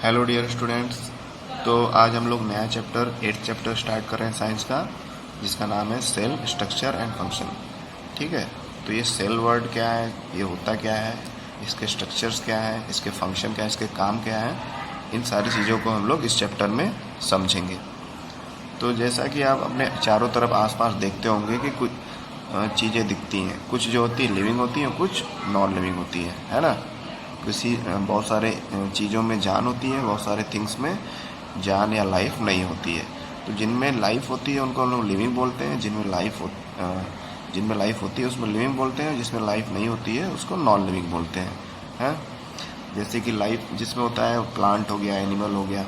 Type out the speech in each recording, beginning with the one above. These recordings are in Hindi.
Hello dear students. तो आज हम लोग नया चैप्टर 8th चैप्टर स्टार्ट कर रहे हैं साइंस का, जिसका नाम है सेल स्ट्रक्चर एंड फंक्शन। ठीक है। तो ये सेल वर्ड क्या है, ये होता क्या है, इसके स्ट्रक्चर्स क्या है, इसके फंक्शन क्या है, इसके काम क्या है, इन सारी चीज़ों को हम लोग इस चैप्टर में समझेंगे। तो जैसा कि आप अपने चारों तरफ आसपास देखते होंगे कि कुछ चीज़ें दिखती हैं, कुछ जो होती है लिविंग होती हैं, कुछ नॉन लिविंग होती है ना। किसी बहुत सारे चीज़ों में जान होती है, बहुत सारे थिंग्स में जान या लाइफ नहीं होती है। तो जिनमें लाइफ होती है उनको हम लोग लिविंग बोलते हैं, जिनमें लाइफ होती है उसमें लिविंग बोलते हैं, जिसमें लाइफ नहीं होती है उसको नॉन लिविंग बोलते हैं। जैसे कि लाइफ जिसमें होता है प्लांट हो गया, एनिमल हो गया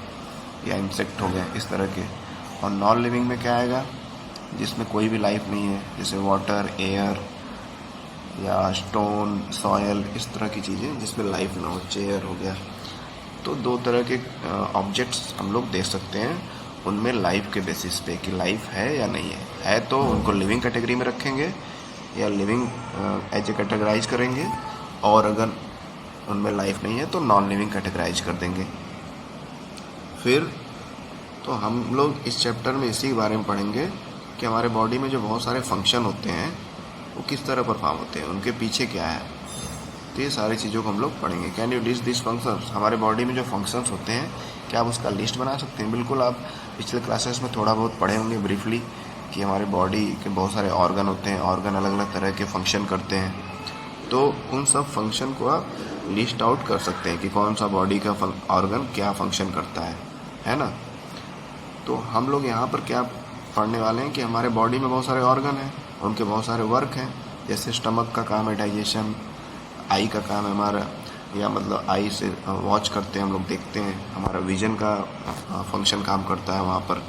या इंसेक्ट हो गया, इस तरह के। और नॉन लिविंग में क्या आएगा, जिसमें कोई भी लाइफ नहीं है, जैसे वाटर, एयर या स्टोन, सॉयल, इस तरह की चीज़ें जिसमें लाइफ ना हो, चेयर हो गया। तो दो तरह के ऑब्जेक्ट्स हम लोग दे सकते हैं उनमें लाइफ के बेसिस पे कि लाइफ है या नहीं है तो उनको लिविंग कैटेगरी में रखेंगे या लिविंग एज ए कैटेगराइज करेंगे, और अगर उनमें लाइफ नहीं है तो नॉन लिविंग कैटेगराइज कर देंगे। फिर तो हम लोग इस चैप्टर में इसी के बारे में पढ़ेंगे कि हमारे बॉडी में जो बहुत सारे फंक्शन होते हैं वो किस तरह परफॉर्म होते हैं, उनके पीछे क्या है। तो ये सारी चीज़ों को हम लोग पढ़ेंगे। Can you list this functions, हमारे बॉडी में जो फंक्शंस होते हैं क्या आप उसका लिस्ट बना सकते हैं। बिल्कुल, आप पिछले क्लासेस में थोड़ा बहुत पढ़े होंगे ब्रीफली कि हमारे बॉडी के बहुत सारे ऑर्गन होते हैं, ऑर्गन अलग अलग तरह के फंक्शन करते हैं। तो उन सब फंक्शन को आप लिस्ट आउट कर सकते हैं कि कौन सा बॉडी का ऑर्गन क्या फंक्शन करता है ना। तो हम लोग यहाँ पर क्या पढ़ने वाले हैं कि हमारे बॉडी में बहुत सारे ऑर्गन हैं, उनके बहुत सारे वर्क हैं। जैसे स्टमक का काम है डाइजेशन, आई का काम है हमारा, या मतलब आई से वॉच करते हैं हम लोग, देखते हैं, हमारा विजन का फंक्शन काम करता है वहाँ पर।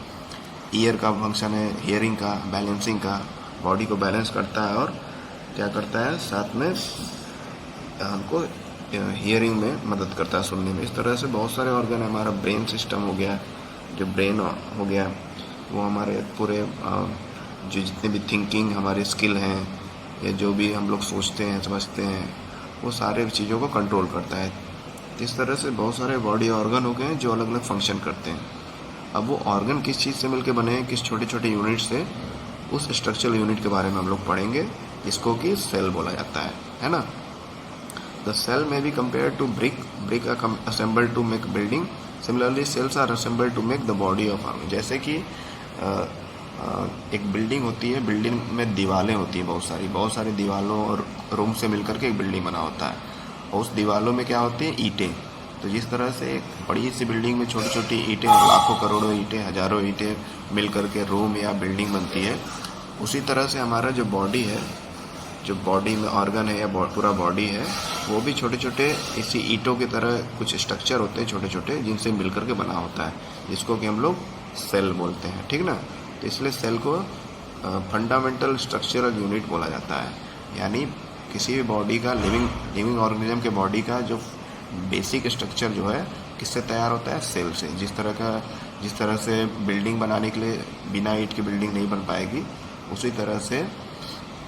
ईयर का फंक्शन है हियरिंग का, बैलेंसिंग का, बॉडी को बैलेंस करता है और क्या करता है साथ में हमको हियरिंग में मदद करता है, सुनने में। इस तरह से बहुत सारे ऑर्गन है। हमारा ब्रेन सिस्टम हो गया, जो ब्रेन हो गया वो हमारे पूरे जो जितने भी थिंकिंग हमारे स्किल हैं या जो भी हम लोग सोचते हैं समझते हैं वो सारे चीज़ों को कंट्रोल करता है। इस तरह से बहुत सारे बॉडी ऑर्गन हो गए हैं जो अलग अलग फंक्शन करते हैं। अब वो ऑर्गन किस चीज़ से मिलकर बने हैं, किस छोटे छोटे यूनिट से, उस स्ट्रक्चरल यूनिट के बारे में हम लोग पढ़ेंगे, जिसको कि सेल बोला जाता है ना। The cell may be compare to brick assembled to make building. Similarly, cells are assembled to make the body of army. जैसे कि एक बिल्डिंग होती है, बिल्डिंग में दीवारें होती हैं बहुत सारी दीवारों और रूम से मिलकर के एक बिल्डिंग बना होता है, और उस दीवारों में क्या होती हैं, ईंटें। तो जिस तरह से एक बड़ी सी बिल्डिंग में छोटी छोटी ईंटें और लाखों करोड़ों ईंटें, हजारों ईंटें मिलकर के रूम या बिल्डिंग बनती है, उसी तरह से हमारा जो बॉडी है, जो बॉडी में ऑर्गन है या पूरा बॉडी है, वो भी छोटे छोटे इसी ईंटों की तरह कुछ स्ट्रक्चर होते हैं छोटे छोटे, जिनसे मिलकर के बना होता है, जिसको कि हम लोग सेल बोलते हैं। ठीक ना। तो इसलिए सेल को फंडामेंटल स्ट्रक्चरल यूनिट बोला जाता है। यानी किसी भी बॉडी का, लिविंग ऑर्गेनिज्म के बॉडी का जो बेसिक स्ट्रक्चर जो है किससे तैयार होता है, सेल से। जिस तरह से बिल्डिंग बनाने के लिए बिना ईंट की बिल्डिंग नहीं बन पाएगी, उसी तरह से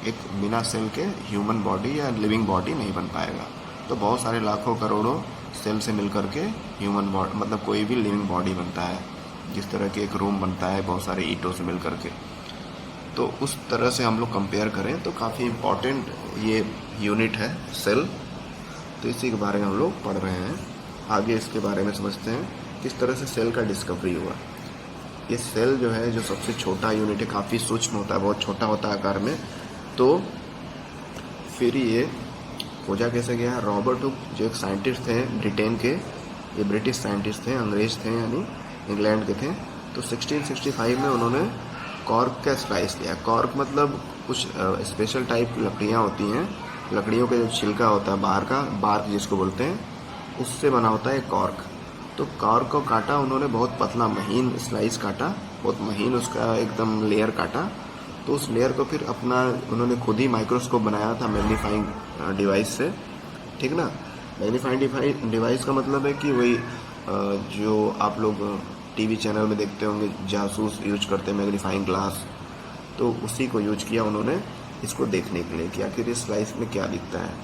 एक बिना सेल के ह्यूमन बॉडी या लिविंग बॉडी नहीं बन पाएगा। तो बहुत सारे लाखों करोड़ों सेल से मिलकर के ह्यूमन बॉडी, मतलब कोई भी लिविंग बॉडी बनता है। जिस तरह के एक रूम बनता है बहुत सारे ईंटों से मिलकर के, तो उस तरह से हम लोग कंपेयर करें तो काफ़ी इम्पॉर्टेंट ये यूनिट है सेल। तो इसी के बारे में हम लोग पढ़ रहे हैं। आगे इसके बारे में समझते हैं किस तरह से सेल का डिस्कवरी हुआ। ये सेल जो है, जो सबसे छोटा यूनिट है, काफ़ी सूक्ष्म होता है, बहुत छोटा होता है आकार में। तो फिर ये खोजा कैसे गया, रॉबर्ट हुक जो एक साइंटिस्ट थे ब्रिटेन के, ये ब्रिटिश साइंटिस्ट थे, अंग्रेज थे यानी इंग्लैंड के थे। तो 1665 में उन्होंने कॉर्क का स्लाइस लिया। कॉर्क मतलब कुछ स्पेशल टाइप की लकड़ियाँ होती हैं, लकड़ियों का जो छिलका होता है बाहर का, बार्क जिसको बोलते हैं, उससे बना होता है कॉर्क। तो कॉर्क को काटा उन्होंने, बहुत पतला महीन स्लाइस काटा, बहुत महीन उसका एकदम लेयर काटा। तो उस लेयर को फिर अपना उन्होंने खुद ही माइक्रोस्कोप बनाया था मैग्नीफाइंग डिवाइस से। ठीक ना। मैग्नीफाइंग डिवाइस का मतलब है कि वही जो आप लोग टीवी चैनल में देखते होंगे, जासूस यूज करते हैं मैग्नीफाइंग ग्लास, तो उसी को यूज किया उन्होंने इसको देखने के लिए कि आखिर इस स्लाइस में क्या दिखता है।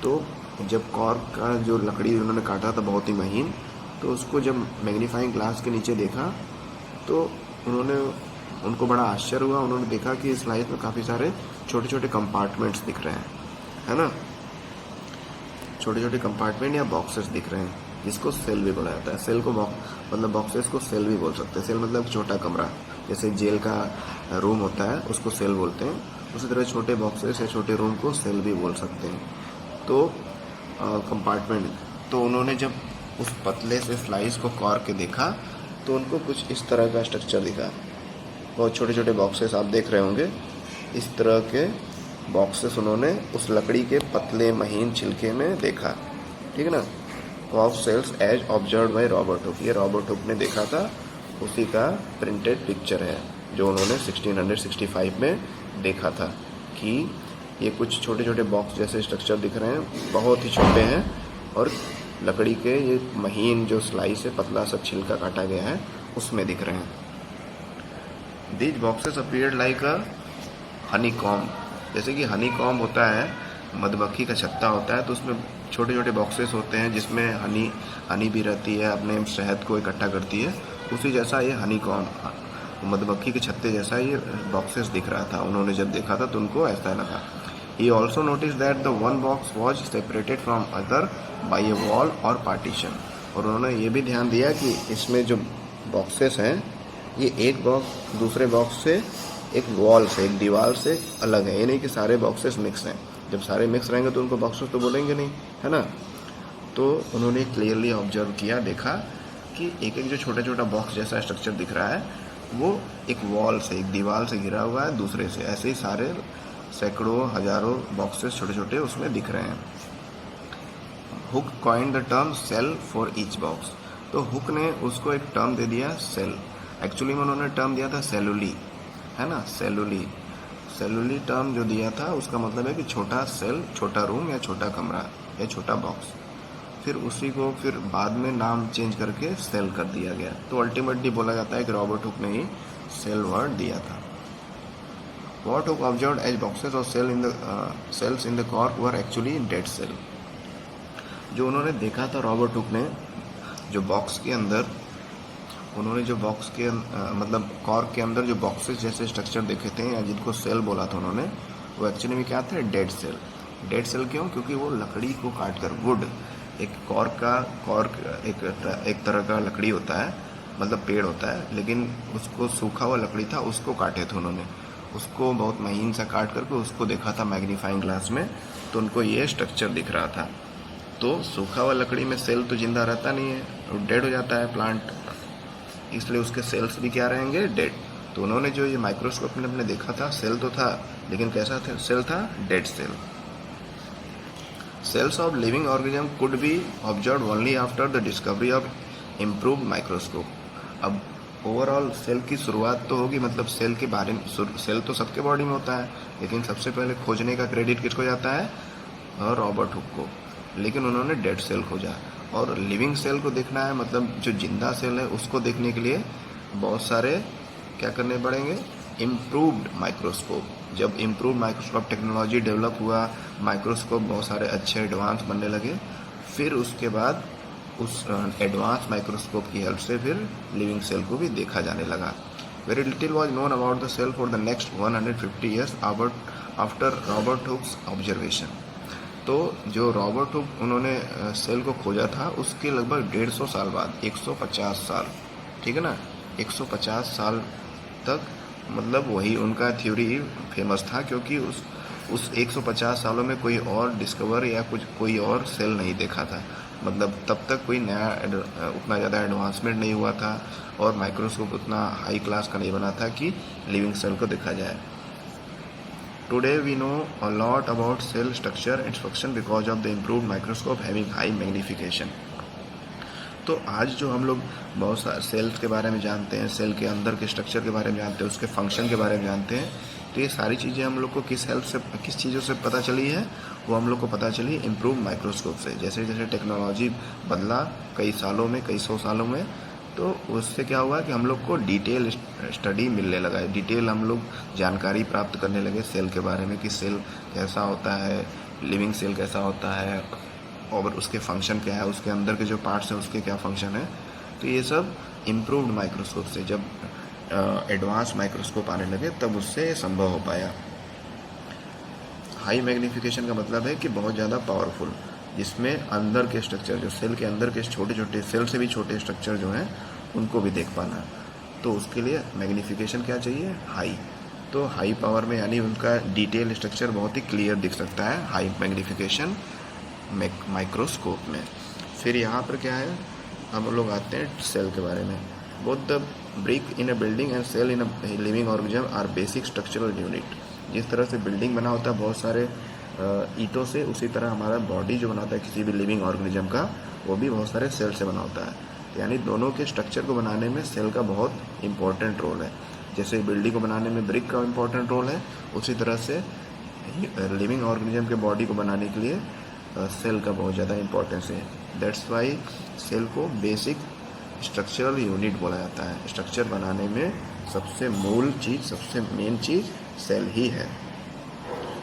तो जब कॉर्क का जो लकड़ी उन्होंने काटा था बहुत ही महीन, तो उसको जब मैग्नीफाइंग ग्लास के नीचे देखा तो उनको बड़ा आश्चर्य हुआ। उन्होंने देखा कि इस स्लाइस में काफ़ी सारे छोटे छोटे कंपार्टमेंट्स दिख रहे हैं, है ना, छोटे छोटे कंपार्टमेंट या बॉक्सेस दिख रहे हैं, जिसको सेल भी बोला जाता है। सेल को मतलब बॉक्सेस को सेल भी बोल सकते हैं। सेल मतलब छोटा कमरा, जैसे जेल का रूम होता है उसको सेल बोलते हैं, उसी तरह छोटे बॉक्सेस या छोटे रूम को सेल भी बोल सकते हैं। तो कंपार्टमेंट, तो उन्होंने जब उस पतले से स्लाइस को कॉर के देखा तो उनको कुछ इस तरह का स्ट्रक्चर दिखा। बहुत छोटे छोटे बॉक्सेस आप देख रहे होंगे, इस तरह के बॉक्सेस उन्होंने उस लकड़ी के पतले महीन छिलके में देखा, ठीक है ना। Of cells as observe by Robert Hooke, ये रॉबर्ट हुक ने देखा था, उसी का प्रिंटेड पिक्चर है जो उन्होंने 1665 में देखा था कि ये कुछ छोटे छोटे बॉक्स जैसे स्ट्रक्चर दिख रहे हैं, बहुत ही छोटे हैं और लकड़ी के ये महीन जो स्लाइस है, पतला सा छिलका काटा गया है, उसमें दिख रहे हैं। These boxes appeared like a Honey comb, जैसे कि हनी कॉम्ब होता है, मधुमक्खी का छत्ता होता है, तो उसमें छोटे छोटे बॉक्सेस होते हैं जिसमें हनी भी रहती है, अपने शहद को इकट्ठा करती है, उसी जैसा ये हनी कॉम्ब, मधुमक्खी के छत्ते जैसा ये बॉक्सेस दिख रहा था। उन्होंने जब देखा था तो उनको ऐसा लगा। He also noticed that the one box was separated from other by a wall or partition, और उन्होंने ये भी ध्यान दिया कि इसमें जो बॉक्सेस हैं ये एक बॉक्स दूसरे बॉक्स से, एक वॉल से, एक दीवार से अलग है, ये नहीं कि सारे बॉक्सेस मिक्स हैं। जब सारे मिक्स रहेंगे तो उनको बॉक्सेस तो बोलेंगे नहीं, है ना। तो उन्होंने क्लियरली ऑब्जर्व किया, देखा कि एक एक जो छोटा छोटा बॉक्स जैसा स्ट्रक्चर दिख रहा है वो एक वॉल से, एक दीवार से घिरा हुआ है, दूसरे से, ऐसे ही सारे सैकड़ों हजारों बॉक्सेस छोटे छोटे उसमें दिख रहे हैं। Hooke coined the term cell for each box, तो हुक ने उसको एक टर्म दे दिया सेल। एक्चुअली में उन्होंने टर्म दिया था सेलुली, है ना, सेलुली टर्म जो दिया था उसका मतलब है कि छोटा सेल, छोटा रूम या छोटा कमरा या छोटा बॉक्स। फिर उसी को फिर बाद में नाम चेंज करके सेल कर दिया गया। तो अल्टीमेटली बोला जाता है कि रॉबर्ट हुक ने ही सेल वर्ड दिया था। What Hooke observed as boxes or cells in the cork were actually dead cell. जो उन्होंने देखा था रॉबर्ट हुक ने, जो बॉक्स के अंदर उन्होंने जो बॉक्स के मतलब कॉर्क के अंदर जो बॉक्सेस जैसे स्ट्रक्चर देखे थे या जिनको सेल बोला था उन्होंने, वो एक्चुअली में क्या थे, डेड सेल। डेड सेल क्यों? क्योंकि वो लकड़ी को काट कर, वुड, एक कॉर्क एक तरह का लकड़ी होता है, मतलब पेड़ होता है, लेकिन उसको सूखा हुआ लकड़ी था, उसको काटे थे उन्होंने, उसको बहुत महीन सा काट करके उसको देखा था मैग्नीफाइंग ग्लास में, तो उनको ये स्ट्रक्चर दिख रहा था। तो सूखा हुआ लकड़ी में सेल तो जिंदा रहता नहीं है, वो डेड हो जाता है प्लांट, इसलिए उसके सेल्स भी क्या रहेंगे, डेड। तो उन्होंने जो ये माइक्रोस्कोप में अपने देखा था, सेल तो था लेकिन कैसा था, सेल था, dead cell. Cells of living organism could be observe only after the discovery of improved microscope. अब ओवरऑल सेल की शुरुआत तो होगी, मतलब सेल के बारे में, सेल तो सबके बॉडी में होता है, लेकिन सबसे पहले खोजने का क्रेडिट किसको जाता है, रॉबर्ट हुक को, लेकिन उन्होंने डेड सेल खोजा। और लिविंग सेल को देखना है, मतलब जो जिंदा सेल है उसको देखने के लिए बहुत सारे क्या करने पड़ेंगे, इम्प्रूव्ड माइक्रोस्कोप। जब इम्प्रूव माइक्रोस्कोप टेक्नोलॉजी डेवलप हुआ, माइक्रोस्कोप बहुत सारे अच्छे एडवांस बनने लगे, फिर उसके बाद उस एडवांस माइक्रोस्कोप की हेल्प से फिर लिविंग सेल को भी देखा जाने लगा। Very little was known about the cell for the next 150 years after Robert Hooke's observation. तो जो रॉबर्ट हुक उन्होंने सेल को खोजा था, उसके लगभग 150 साल बाद, 150 साल, ठीक है ना, 150 साल तक, मतलब वही उनका थ्योरी फेमस था, क्योंकि उस 150 सालों में कोई और डिस्कवर या कोई और सेल नहीं देखा था। मतलब तब तक कोई नया उतना ज़्यादा एडवांसमेंट नहीं हुआ था और माइक्रोस्कोप उतना हाई क्लास का नहीं बना था कि लिविंग सेल को देखा जाए। Today we know a lot about cell structure and function because of the improved microscope having high magnification. तो आज जो हम लोग बहुत सारे सेल्स के बारे में जानते हैं, सेल के अंदर के स्ट्रक्चर के बारे में जानते हैं, उसके फंक्शन के बारे में जानते हैं, तो ये सारी चीज़ें हम लोग को किस चीज़ों से पता चली है, वो हम लोग को पता चली इम्प्रूव माइक्रोस्कोप से। जैसे जैसे टेक्नोलॉजी बदला कई सालों में, कई 100 सालों में, तो उससे क्या हुआ कि हम लोग को डिटेल स्टडी मिलने लगा है, डिटेल हम लोग जानकारी प्राप्त करने लगे सेल के बारे में कि सेल कैसा होता है, लिविंग सेल कैसा होता है, और उसके फंक्शन क्या है, उसके अंदर के जो पार्ट्स हैं उसके क्या फंक्शन है। तो ये सब इम्प्रूव्ड माइक्रोस्कोप से, जब एडवांस माइक्रोस्कोप आने लगे तब उससे ये संभव हो पाया। हाई मैग्नीफिकेशन का मतलब है कि बहुत ज़्यादा पावरफुल, जिसमें अंदर के स्ट्रक्चर, जो सेल के अंदर के छोटे छोटे, सेल से भी छोटे स्ट्रक्चर जो हैं उनको भी देख पाना। तो उसके लिए मैग्नीफिकेशन क्या चाहिए, हाई। तो हाई पावर में यानी उनका डिटेल स्ट्रक्चर बहुत ही क्लियर दिख सकता है हाई मैग्नीफिकेशन माइक्रोस्कोप में। फिर यहाँ पर क्या है, हम लोग आते हैं सेल के बारे में। Both the brick in a building and cell in a living organism are basic structural unit. जिस तरह से बिल्डिंग बना होता है बहुत सारे ईंटों से, उसी तरह हमारा बॉडी जो बनाता है किसी भी लिविंग ऑर्गेनिज्म का, वो भी बहुत सारे सेल से बना होता है। यानी दोनों के स्ट्रक्चर को बनाने में सेल का बहुत इंपॉर्टेंट रोल है। जैसे बिल्डिंग को बनाने में ब्रिक का इंपॉर्टेंट रोल है, उसी तरह से लिविंग ऑर्गेनिज्म के बॉडी को बनाने के लिए सेल का बहुत ज़्यादा इंपॉर्टेंस है। दैट्स वाई सेल को बेसिक स्ट्रक्चरल यूनिट बोला जाता है। स्ट्रक्चर बनाने में सबसे मूल चीज़, सबसे मेन चीज़ सेल ही है।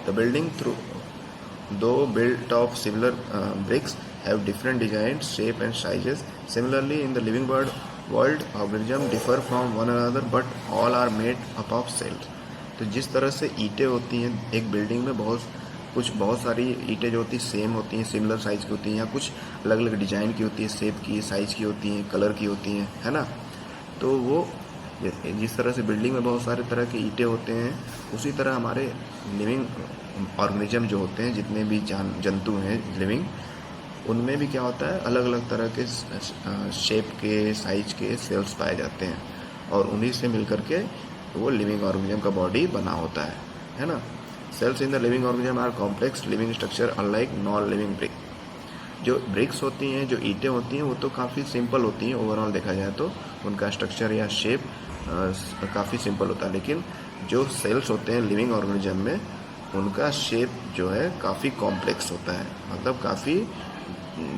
द बिल्डिंग थ्रू दो built of similar bricks have different designs, shape and sizes. Similarly, in the living world, organisms differ from one another, but all are made up of cells. तो जिस तरह से ईंटें होती हैं एक बिल्डिंग में, बहुत सारी ईंटें जो होती हैं सेम होती हैं, सिमिलर साइज़ की होती हैं, या कुछ अलग अलग डिज़ाइन की होती है, शेप की, साइज़ की होती हैं, कलर की होती हैं, है ना। तो वो जिस तरह से बिल्डिंग में बहुत सारे तरह के ईंटें होते हैं, उसी तरह हमारे लिविंग ऑर्गेनिज्म जो होते हैं, जितने भी जंतु हैं लिविंग, उनमें भी क्या होता है, अलग अलग तरह के शेप के, साइज के सेल्स पाए जाते हैं, और उन्हीं से मिलकर के वो लिविंग ऑर्गेनिज्म का बॉडी बना होता है ना। Cells in the living organism are complex living structure unlike non living brick. जो ब्रिक्स होती हैं, जो ईंटें होती हैं, वो तो काफ़ी सिंपल होती हैं ओवरऑल देखा जाए तो, उनका स्ट्रक्चर या शेप काफ़ी सिंपल होता है। लेकिन जो सेल्स होते हैं लिविंग ऑर्गेनिज्म में, उनका शेप जो है काफ़ी कॉम्प्लेक्स होता है, मतलब काफ़ी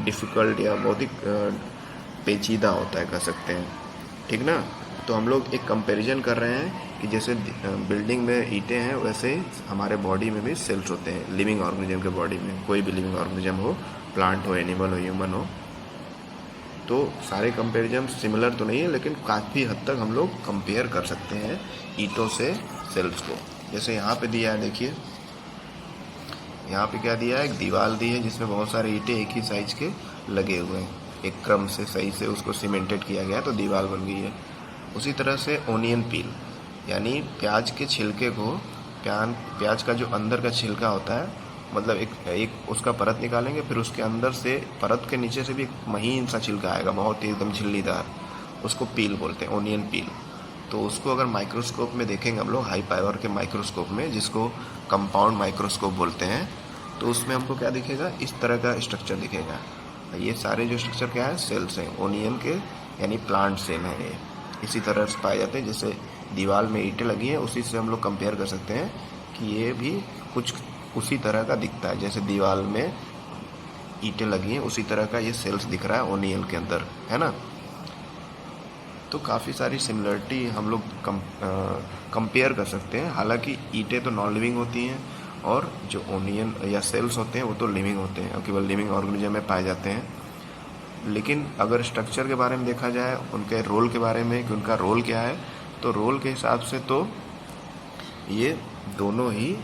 डिफ़िकल्ट या बहुत ही पेचीदा होता है कह सकते हैं, ठीक ना। तो हम लोग एक कंपैरिजन कर रहे हैं कि जैसे बिल्डिंग में ईंटें हैं, वैसे हमारे बॉडी में भी सेल्स होते हैं, लिविंग ऑर्गेनिज्म के बॉडी में, कोई भी लिविंग ऑर्गेनिज्म हो, प्लांट हो, एनिमल हो, ह्यूमन हो। तो सारे कंपैरिजन सिमिलर तो नहीं है, लेकिन काफ़ी हद तक हम लोग कंपेयर कर सकते हैं ईंटों से सेल्स को। जैसे यहाँ पे दिया है, देखिए यहाँ पे क्या दिया है, एक दीवार दी है जिसमें बहुत सारे ईंटें एक ही साइज के लगे हुए हैं, एक क्रम से सही से उसको सीमेंटेड किया गया तो दीवार बन गई है। उसी तरह से ओनियन पील, यानी प्याज के छिलके को, प्याज का जो अंदर का छिलका होता है, मतलब एक उसका परत निकालेंगे, फिर उसके अंदर से परत के नीचे से भी एक महीन सा छिलका आएगा, बहुत ही एकदम झिल्लीदार, उसको पील बोलते हैं, ओनियन पील। तो उसको अगर माइक्रोस्कोप में देखेंगे हम लोग, हाई पावर के माइक्रोस्कोप में, जिसको कंपाउंड माइक्रोस्कोप बोलते हैं, तो उसमें हमको क्या दिखेगा, इस तरह का स्ट्रक्चर दिखेगा। ये सारे जो स्ट्रक्चर क्या है, सेल्स हैं, ओनियन के, यानी प्लांट सेल हैं ये, इसी तरह से पाए जाते हैं। जैसे दीवार में ईंटें लगी हैं, उसी से हम लोग कंपेयर कर सकते हैं कि ये भी कुछ उसी तरह का दिखता है, जैसे दीवार में ईंटें लगी हैं उसी तरह का ये सेल्स दिख रहा है ओनियन के अंदर, है ना। तो काफ़ी सारी सिमिलरिटी हम लोग कंपेयर कर सकते हैं। हालांकि ईंटें तो नॉन लिविंग होती हैं, और जो ओनियन या सेल्स होते हैं वो तो लिविंग होते हैं, और केवल लिविंग ऑर्गेनिज्म में पाए जाते हैं। लेकिन अगर स्ट्रक्चर के बारे में देखा जाए, उनके रोल के बारे में कि उनका रोल क्या है, तो रोल के हिसाब से तो ये दोनों ही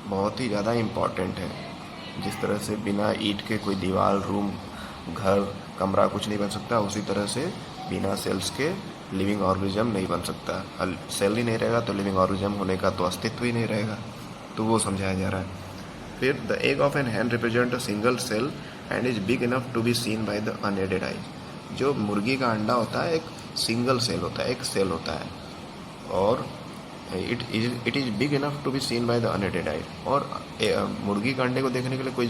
बहुत ही ज़्यादा इम्पॉर्टेंट है। जिस तरह से बिना ईंट के कोई दीवार, रूम, घर, कमरा कुछ नहीं बन सकता, उसी तरह से बिना सेल्स के लिविंग ऑर्गेनिज्म नहीं बन सकता। सेल ही नहीं रहेगा तो लिविंग ऑर्गेनिज्म होने का तो अस्तित्व ही नहीं रहेगा, तो वो समझाया जा रहा है। फिर the egg of an hen represent a single cell and is big enough to be seen by the unaided eye. जो मुर्गी का अंडा होता है एक सिंगल सेल होता है, एक सेल होता है, और it is big enough to be seen by the unaided eye. और मुर्गी के अंडे को देखने के लिए कोई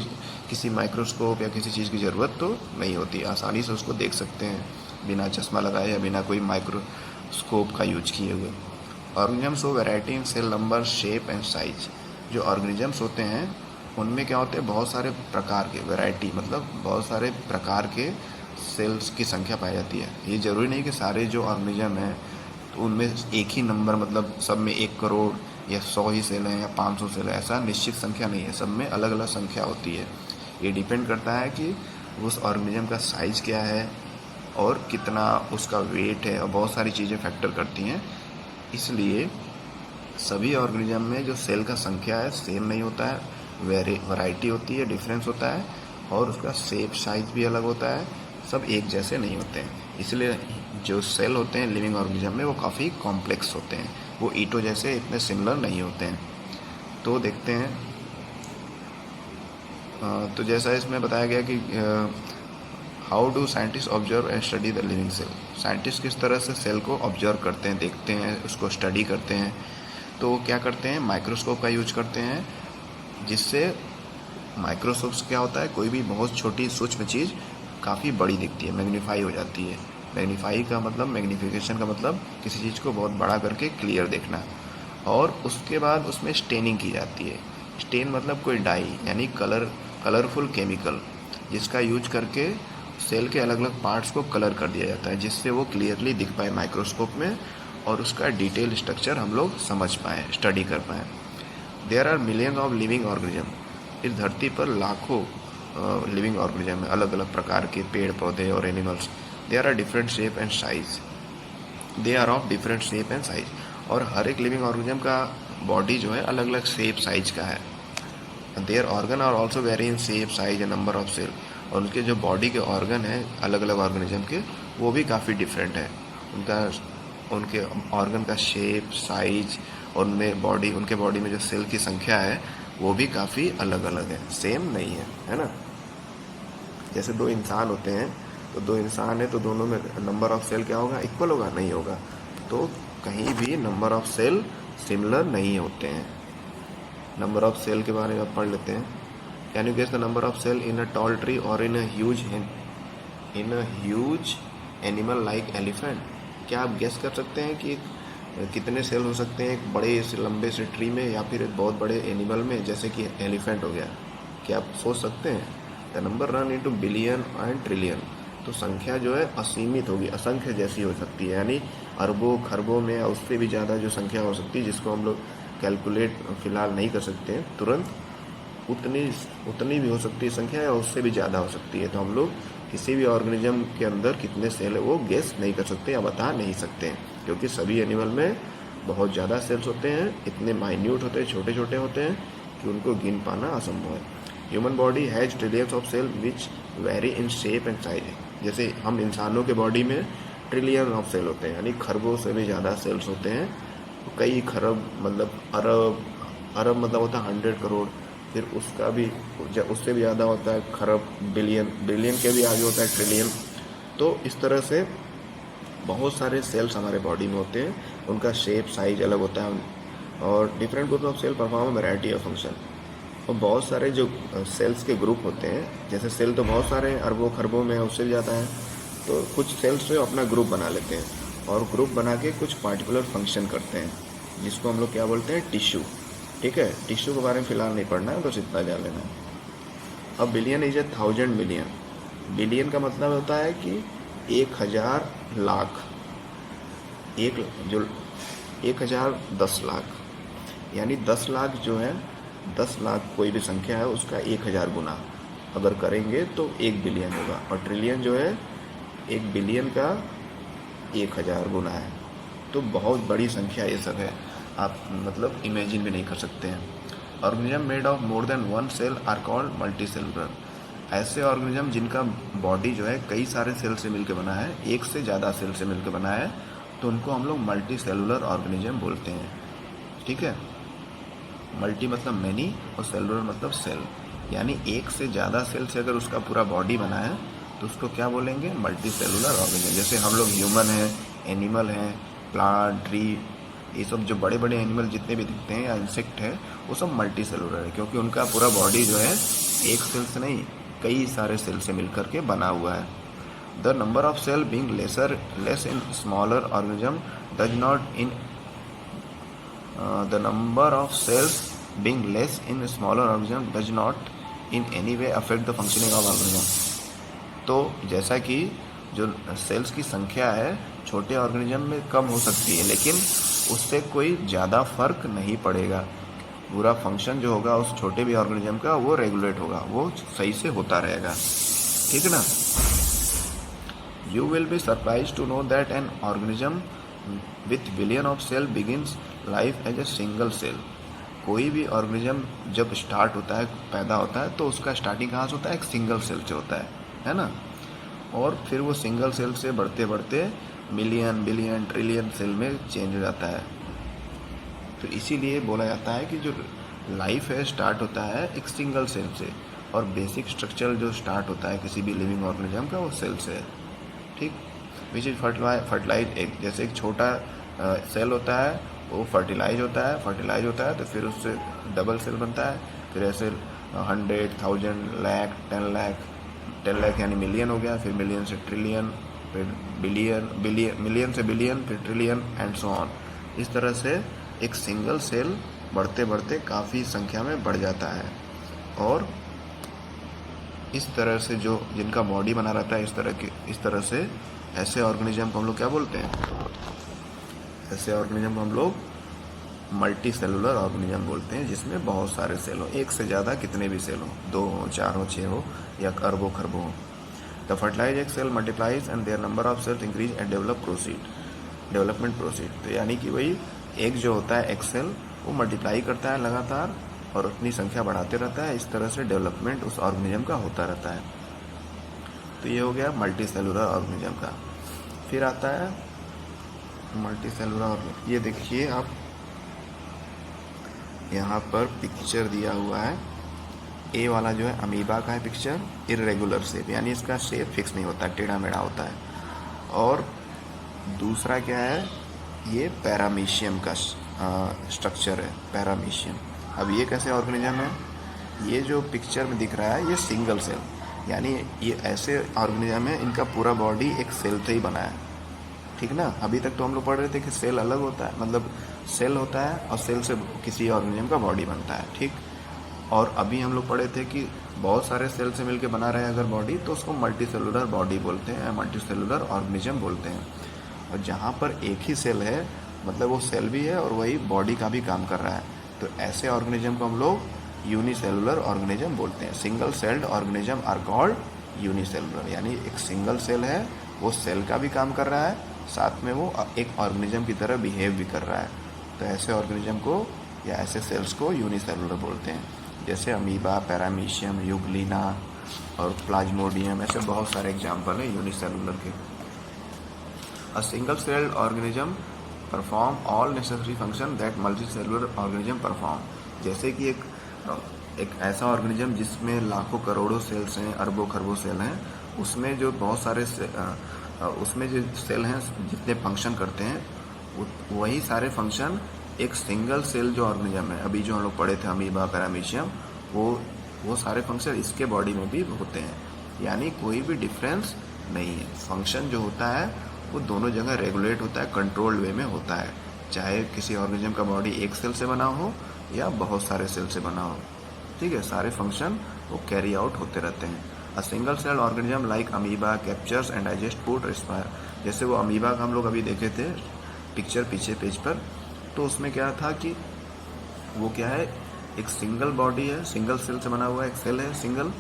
किसी माइक्रोस्कोप या किसी चीज़ की ज़रूरत तो नहीं होती, आसानी से उसको देख सकते हैं बिना चश्मा लगाए या बिना कोई माइक्रोस्कोप का यूज किए हुए। Organisms show variety in cell number, shape and size. जो ऑर्गेनिजम्स होते हैं उनमें क्या होते हैं, बहुत सारे प्रकार के, वैरायटी मतलब बहुत सारे प्रकार के सेल्स की संख्या पाई जाती है। ये ज़रूरी नहीं कि सारे जो ऑर्गेनिज्म हैं तो उनमें एक ही नंबर, मतलब सब में 1 करोड़ या 100 ही सेल हैं या 500 सेल है, ऐसा निश्चित संख्या नहीं है, सब में अलग अलग संख्या होती है। ये डिपेंड करता है कि उस ऑर्गेनिज्म का साइज़ क्या है और कितना उसका वेट है, और बहुत सारी चीज़ें फैक्टर करती हैं। इसलिए सभी ऑर्गेनिज्म में जो सेल का संख्या है सेम नहीं होता है, वैरायटी होती है, डिफरेंस होता है, और उसका शेप साइज भी अलग होता है, सब एक जैसे नहीं होते हैं। इसलिए जो सेल होते हैं लिविंग ऑर्गेनिज्म में वो काफ़ी कॉम्प्लेक्स होते हैं, वो ईटो जैसे इतने सिमिलर नहीं होते हैं। तो देखते हैं, तो जैसा इसमें बताया गया कि how do scientist observe and study the living cell. Scientist किस तरह से सेल को ऑब्जर्व करते हैं, देखते हैं, उसको स्टडी करते हैं। तो क्या करते हैं, माइक्रोस्कोप का यूज करते हैं, जिससे माइक्रोस्कोप से क्या होता है, कोई भी बहुत छोटी सूक्ष्म चीज़ काफ़ी बड़ी दिखती है, मैग्नीफाई हो जाती है। मैग्नीफाई का मतलब, मैग्नीफिकेशन का मतलब किसी चीज़ को बहुत बड़ा करके क्लियर देखना। और उसके बाद उसमें स्टेनिंग की जाती है। स्टेन मतलब कोई डाई, यानी कलरफुल केमिकल, जिसका यूज करके सेल के अलग अलग पार्ट्स को कलर कर दिया जाता है, जिससे वो क्लियरली दिख पाए माइक्रोस्कोप में और उसका डिटेल स्ट्रक्चर हम लोग समझ पाएँ, स्टडी कर पाएँ। There are million of living organism. इस धरती पर लाखों लिविंग ऑर्गेनिज्म है, अलग अलग प्रकार के पेड़ पौधे और animals. There are different shape and size, they are of different shape and size. और हर एक लिविंग ऑर्गेनिज्म का बॉडी जो है अलग अलग शेप साइज का है। Their organ are also vary in shape size and number of cell. और उनके जो बॉडी के ऑर्गन हैं अलग अलग ऑर्गेनिज्म के, वो भी काफ़ी डिफरेंट है। उनके ऑर्गन का शेप, साइज और उनके बॉडी में जो सेल की संख्या है वो भी काफ़ी अलग अलग है, सेम नहीं है ना। जैसे दो इंसान होते हैं, तो दो इंसान है तो दोनों में नंबर ऑफ सेल क्या होगा, इक्वल होगा, नहीं होगा। तो कहीं भी नंबर ऑफ सेल सिमिलर नहीं होते हैं। नंबर ऑफ सेल के बारे में आप पढ़ लेते हैं। Can you guess the number of cell in a tall tree और in a huge animal like elephant. क्या आप गेस कर सकते हैं कि कितने सेल हो सकते हैं एक बड़े से लंबे से ट्री में, या फिर एक बहुत बड़े एनिमल में जैसे कि एलिफेंट हो गया। क्या आप सोच सकते हैं? The number run into billion and trillion. तो संख्या जो है असीमित होगी, असंख्य जैसी हो सकती है, यानी अरबों खरबों में या उससे भी ज़्यादा जो संख्या हो सकती है, जिसको हम लोग कैलकुलेट फिलहाल नहीं कर सकते हैं तुरंत, उतनी भी हो सकती है संख्या, या उससे भी ज़्यादा हो सकती है। तो हम लोग किसी भी ऑर्गेनिज्म के अंदर कितने सेल है वो गेस नहीं कर सकते या बता नहीं सकते हैं, क्योंकि सभी एनिमल में बहुत ज़्यादा सेल्स होते हैं, इतने माइन्यूट होते हैं, छोटे छोटे होते हैं कि उनको गिन पाना असंभव है। Human body has trillions of cell which vary in shape and size. जैसे हम इंसानों के बॉडी में ट्रिलियन ऑफ सेल होते हैं, यानी खरबों से भी ज़्यादा सेल्स होते हैं। कई खरब मतलब अरब मतलब होता है 100 करोड़, फिर उसका भी उससे भी ज़्यादा होता है खरब, बिलियन के भी आगे होता है ट्रिलियन। तो इस तरह से बहुत सारे सेल्स हमारे बॉडी में होते हैं, उनका शेप साइज अलग होता है, और different group of cell perform variety of function. और बहुत सारे जो सेल्स के ग्रुप होते हैं, जैसे सेल तो बहुत सारे हैं, अरबों खरबों में, उससे भी ज़्यादा है, तो कुछ सेल्स जो अपना ग्रुप बना लेते हैं और ग्रुप बना के कुछ पार्टिकुलर फंक्शन करते हैं, जिसको हम लोग क्या बोलते हैं, टिश्यू। ठीक है, टिश्यू के बारे में फिलहाल नहीं पढ़ना है, बस इतना जान लेना है। अब बिलियन इज 1000 मिलियन। बिलियन का मतलब होता है कि 1000 लाख, 1000 10 लाख, यानी 10 लाख जो है, 10 लाख कोई भी संख्या है उसका 1000 गुना अगर करेंगे तो 1 बिलियन होगा। और ट्रिलियन जो है 1 बिलियन का 1000 गुना है। तो बहुत बड़ी संख्या ये सब है, आप मतलब इमेजिन भी नहीं कर सकते हैं। Organism made of more than one cell are called multicellular. ऐसे ऑर्गेनिज्म जिनका बॉडी जो है कई सारे सेल से मिलकर बना है, एक से ज़्यादा सेल से मिलकर बना है, तो उनको हम लोग मल्टी सेलुलर ऑर्गेनिज्म बोलते हैं। ठीक है, मल्टी मतलब मैनी और सेलुलर मतलब सेल, यानी एक से ज़्यादा सेल से अगर उसका पूरा बॉडी बना है तो उसको क्या बोलेंगे, मल्टी सेलुलर ऑर्गेनिज्म। जैसे हम लोग ह्यूमन हैं, एनिमल हैं, प्लांट, ट्री, ये सब जो बड़े बड़े एनिमल जितने भी दिखते हैं या इंसेक्ट है, वो सब मल्टी सेलुलर है, क्योंकि उनका पूरा बॉडी जो है एक सेल से नहीं, कई सारे सेल से मिलकर के बना हुआ है। The number of cell being less in smaller organism does not in the number of cells being less in smaller organism does not in any way affect the functioning of organism। तो जैसा कि जो सेल्स की संख्या है छोटे ऑर्गेनिज्म में कम हो सकती है, लेकिन उससे कोई ज़्यादा फर्क नहीं पड़ेगा। पूरा फंक्शन जो होगा उस छोटे भी ऑर्गेनिज्म का वो रेगुलेट होगा, वो सही से होता रहेगा। ठीक है ना। You will be surprise to know that an organism with billion of cell begins life as a single cell. कोई भी ऑर्गेनिज्म जब स्टार्ट होता है, पैदा होता है, तो उसका स्टार्टिंग कहाँ से होता है? एक सिंगल सेल से होता है ना। और फिर वो सिंगल सेल से बढ़ते बढ़ते मिलियन, बिलियन, ट्रिलियन सेल में चेंज हो जाता है। तो इसीलिए बोला जाता है कि जो लाइफ है स्टार्ट होता है एक सिंगल सेल से, और बेसिक स्ट्रक्चर जो स्टार्ट होता है किसी भी लिविंग ऑर्गेनिज्म का वो सेल से है। ठीक। Which is fertilize egg. जैसे एक छोटा सेल होता है, वो फर्टिलाइज होता है तो फिर उससे डबल सेल बनता है। फिर ऐसे 100, 1000, लाख, 10 लाख यानी मिलियन हो गया, फिर मिलियन से ट्रिलियन, फिर बिलियन, मिलियन से बिलियन, फिर ट्रिलियन एंड सो ऑन। इस तरह से एक सिंगल सेल बढ़ते बढ़ते काफ़ी संख्या में बढ़ जाता है। और इस तरह से जो जिनका बॉडी बना रहता है इस तरह से ऐसे ऑर्गेनिज्म को हम लोग क्या बोलते हैं? ऐसे ऑर्गेनिज्म को हम लोग मल्टी सेलुलर ऑर्गेनिज्म बोलते हैं, जिसमें बहुत सारे सेल हो, एक से ज़्यादा कितने भी सेल हो, 2 हो, 4 हो, 6 हो या अरबों खरबों हो। The fertilize egg cell multiplies and their number of cells increase and development proceed. तो यानी कि वही एग जो होता है, एग सेल, वो मल्टीप्लाई करता है लगातार और अपनी संख्या बढ़ाते रहता है। इस तरह से डेवलपमेंट उस ऑर्गेनिज्म का होता रहता है। तो ये हो गया मल्टी सेलुलर ऑर्गेनिज्म का। फिर आता है मल्टी सेलुलर ऑर्गेनिज्म। ये देखिए आप, यहाँ पर पिक्चर दिया हुआ है। ए वाला जो है अमीबा का है पिक्चर, इर्रेगुलर शेप, यानी इसका शेप फिक्स नहीं होता, टेढ़ा मेढ़ा होता है। और दूसरा क्या है? ये पैरामीशियम का स्ट्रक्चर है, पैरामीशियम। अब ये कैसे ऑर्गेनिज्म है? ये जो पिक्चर में दिख रहा है ये सिंगल सेल, यानी ये ऐसे ऑर्गेनिज्म है इनका पूरा बॉडी एक सेल से ही बना है। ठीक ना। अभी तक तो हम लोग पढ़ रहे थे कि सेल अलग होता है, मतलब सेल होता है और सेल से किसी ऑर्गेनिज्म का बॉडी बनता है। ठीक। और अभी हम लोग पढ़े थे कि बहुत सारे सेल से मिलकर बना रहे अगर बॉडी, तो उसको मल्टी सेलुलर बॉडी बोलते हैं, मल्टी सेलुलर ऑर्गेनिज्म बोलते हैं। और जहाँ पर एक ही सेल है, मतलब वो सेल भी है और वही बॉडी का भी काम कर रहा है, तो ऐसे ऑर्गेनिज्म को हम लोग यूनिसेलुलर ऑर्गेनिज्म बोलते हैं। Single celled organism are called unicellular, यानी एक सिंगल सेल है, वो सेल का भी काम कर रहा है, साथ में वो एक ऑर्गेनिज्म की तरह बिहेव भी कर रहा है। तो ऐसे ऑर्गेनिज्म को या ऐसे सेल्स को यूनिसेलुलर बोलते हैं। जैसे अमीबा, पैरामीशियम, यूग्लिना और प्लाज्मोडियम, ऐसे बहुत सारे एग्जाम्पल हैं यूनिसेलुलर के। A single celled organism perform all necessary function that multicellular organism perform. जैसे कि एक ऐसा ऑर्गेनिज्म जिसमें लाखों करोड़ों सेल्स हैं, अरबों खरबों सेल हैं, उसमें जो बहुत सारे उसमें जो सेल हैं जितने फंक्शन करते हैं, वही सारे फंक्शन एक सिंगल सेल जो ऑर्गेनिज्म है, अभी जो हम लोग पढ़े थे अमीबा, पैरामीशियम, वो सारे फंक्शन इसके बॉडी में भी होते हैं। यानी कोई भी डिफरेंस नहीं है। फंक्शन जो होता है वो दोनों जगह रेगुलेट होता है, कंट्रोल्ड वे में होता है, चाहे किसी ऑर्गेनिज्म का बॉडी एक सेल से बना हो या बहुत सारे सेल से बना हो। ठीक है, सारे फंक्शन वो कैरी आउट होते रहते हैं। A single cell organism like amoeba captures and digest food respire. जैसे वो अमीबा का हम लोग अभी देखे थे पिक्चर पीछे पेज पर, तो उसमें क्या था कि वो क्या है, एक सिंगल बॉडी है, सिंगल सेल से बना हुआ एक सेल है सिंगल,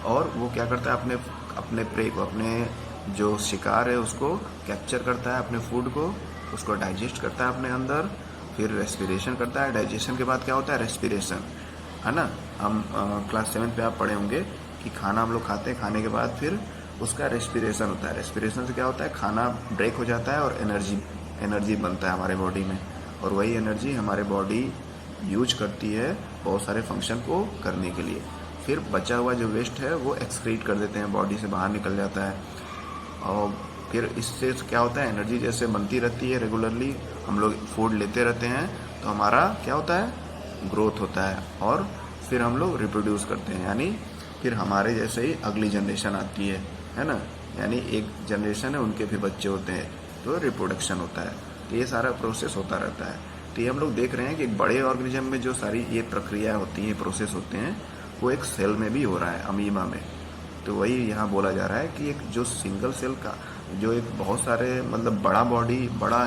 और वो क्या करता है अपने प्रे को, अपने जो शिकार है उसको कैप्चर करता है, अपने फूड को, उसको डाइजेस्ट करता है अपने अंदर, फिर रेस्पिरेशन करता है। डाइजेशन के बाद क्या होता है? रेस्पिरेशन, है ना। हम क्लास 7 पे आप पढ़े होंगे कि खाना हम लोग खाते हैं, खाने के बाद फिर उसका रेस्पिरेशन होता है। रेस्पिरेशन से क्या होता है? खाना ब्रेक हो जाता है और एनर्जी बनता है हमारे बॉडी में, और वही एनर्जी हमारे बॉडी यूज करती है बहुत सारे फंक्शन को करने के लिए। फिर बचा हुआ जो वेस्ट है वो एक्सक्रीट कर देते हैं, बॉडी से बाहर निकल जाता है, और फिर इससे क्या होता है? एनर्जी जैसे बनती रहती है रेगुलरली, हम लोग फूड लेते रहते हैं, तो हमारा क्या होता है? ग्रोथ होता है, और फिर हम लोग रिप्रोड्यूस करते हैं, यानी फिर हमारे जैसे ही अगली जनरेशन आती है ना। यानी एक जनरेशन है, उनके भी बच्चे होते हैं, तो रिप्रोडक्शन होता है। तो ये सारा प्रोसेस होता रहता है। तो ये हम लोग देख रहे हैं कि एक बड़े ऑर्गेनिज्म में जो सारी ये प्रक्रिया होती हैं, प्रोसेस होते हैं, वो एक सेल में भी हो रहा है, अमीबा में। तो वही यहाँ बोला जा रहा है कि एक जो सिंगल सेल का जो एक बहुत सारे मतलब बड़ा बॉडी, बड़ा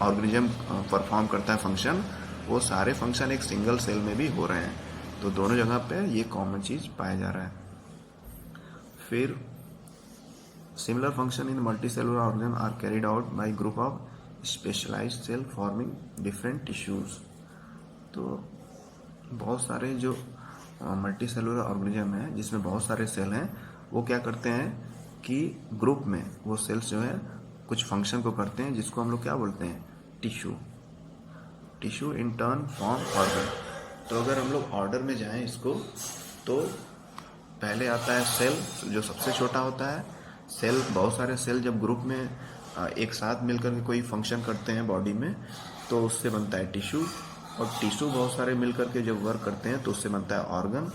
ऑर्गेनिज्म परफॉर्म करता है फंक्शन, वो सारे फंक्शन एक सिंगल सेल में भी हो रहे हैं। तो दोनों जगह पे ये कॉमन चीज़ पाया जा रहा है। फिर similar function in multicellular organism are carried out by group of specialized cell forming different tissues. तो बहुत सारे जो मल्टी सेलुलर ऑर्गेनिज्म है जिसमें बहुत सारे सेल हैं, वो क्या करते हैं कि ग्रुप में वो सेल्स जो है कुछ फंक्शन को करते हैं जिसको हम लोग क्या बोलते हैं, tissue. Tissue in turn form organ. तो अगर हम लोग ऑर्डर में जाएं इसको, तो पहले आता है सेल जो सबसे छोटा होता है। सेल, बहुत सारे सेल जब ग्रुप में एक साथ मिलकर के कोई फंक्शन करते हैं बॉडी में, तो उससे बनता है टिश्यू। और टिश्यू बहुत सारे मिलकर के जब वर्क करते हैं तो उससे बनता है ऑर्गन,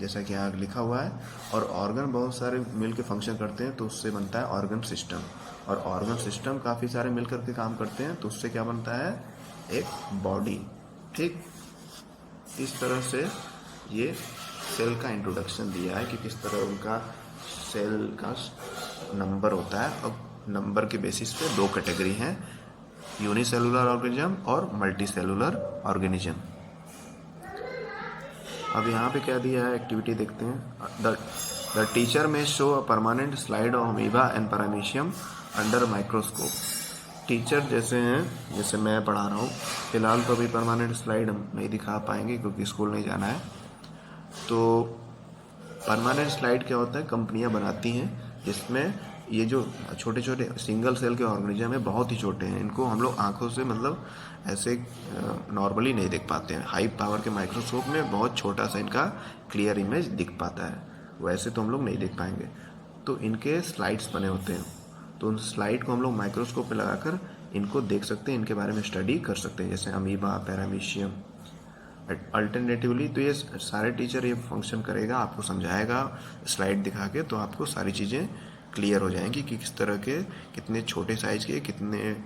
जैसा कि यहाँ लिखा हुआ है। और ऑर्गन बहुत सारे मिल के फंक्शन करते हैं तो उससे बनता है ऑर्गन सिस्टम। और ऑर्गन सिस्टम काफ़ी सारे मिलकर के काम करते हैं तो उससे क्या बनता है, एक बॉडी। ठीक, इस तरह से ये सेल का इंट्रोडक्शन दिया है कि किस तरह उनका सेल का नंबर होता है। अब नंबर के बेसिस पे दो कैटेगरी हैं, यूनिसेलुलर ऑर्गेनिज्म और मल्टी सेलुलर ऑर्गेनिज्म। अब यहाँ पे क्या दिया है, एक्टिविटी देखते हैं। द टीचर में show a permanent slide of amoeba and paramecium under microscope. Teacher जैसे हैं, जैसे मैं पढ़ा रहा हूँ, फिलहाल तो अभी परमानेंट स्लाइड हम नहीं दिखा पाएंगे क्योंकि स्कूल नहीं जाना है। तो परमानेंट स्लाइड क्या होता है, कंपनियां बनाती हैं जिसमें ये जो छोटे छोटे सिंगल सेल के ऑर्गेनिज्म है बहुत ही छोटे हैं, इनको हम लोग आंखों से मतलब ऐसे नॉर्मली नहीं देख पाते हैं। हाई पावर के माइक्रोस्कोप में बहुत छोटा सा इनका क्लियर इमेज दिख पाता है, वैसे तो हम लोग नहीं देख पाएंगे। तो इनके स्लाइड्स बने होते हैं, तो उन स्लाइड को हम लोग माइक्रोस्कोप पे लगाकर इनको देख सकते हैं, इनके बारे में स्टडी कर सकते हैं, जैसे अमीबा, पैरामीशियम। अल्टरनेटिवली तो ये सारे टीचर ये फंक्शन करेगा, आपको समझाएगा स्लाइड दिखा के, तो आपको सारी चीज़ें क्लियर हो जाएंगी कि किस तरह के, कितने छोटे साइज के, कितने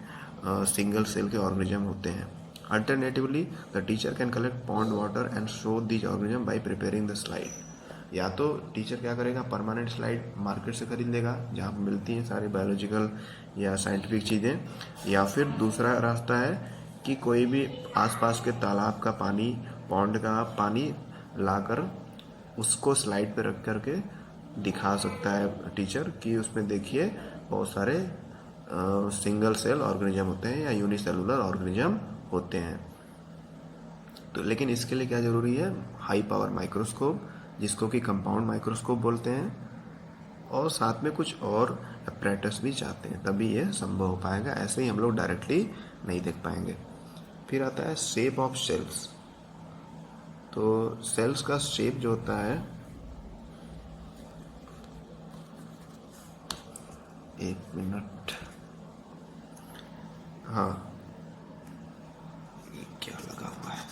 सिंगल सेल के ऑर्गेनिज्म होते हैं। Alternatively the teacher can collect pond water and show these organism by preparing the slide. या तो टीचर क्या करेगा, परमानेंट स्लाइड मार्केट से खरीद लेगा जहाँ पर मिलती हैं सारी बायोलॉजिकल या साइंटिफिक चीज़ें, या फिर दूसरा रास्ता है कि कोई भी आसपास के तालाब का पानी, पॉन्ड का पानी लाकर उसको स्लाइड पे रख करके दिखा सकता है टीचर कि उसमें देखिए बहुत सारे सिंगल सेल ऑर्गेनिज्म होते हैं या यूनिसेलुलर ऑर्गेनिज्म होते हैं। तो लेकिन इसके लिए क्या ज़रूरी है, हाई पावर माइक्रोस्कोप, जिसको कि कंपाउंड माइक्रोस्कोप बोलते हैं, और साथ में कुछ और अपरेटस भी चाहते हैं, तभी ये संभव हो पाएगा। ऐसे ही हम लोग डायरेक्टली नहीं देख पाएंगे। फिर आता है शेप ऑफ सेल्स। तो सेल्स का शेप जो होता है, एक मिनट, हाँ ये क्या लगा हुआ है,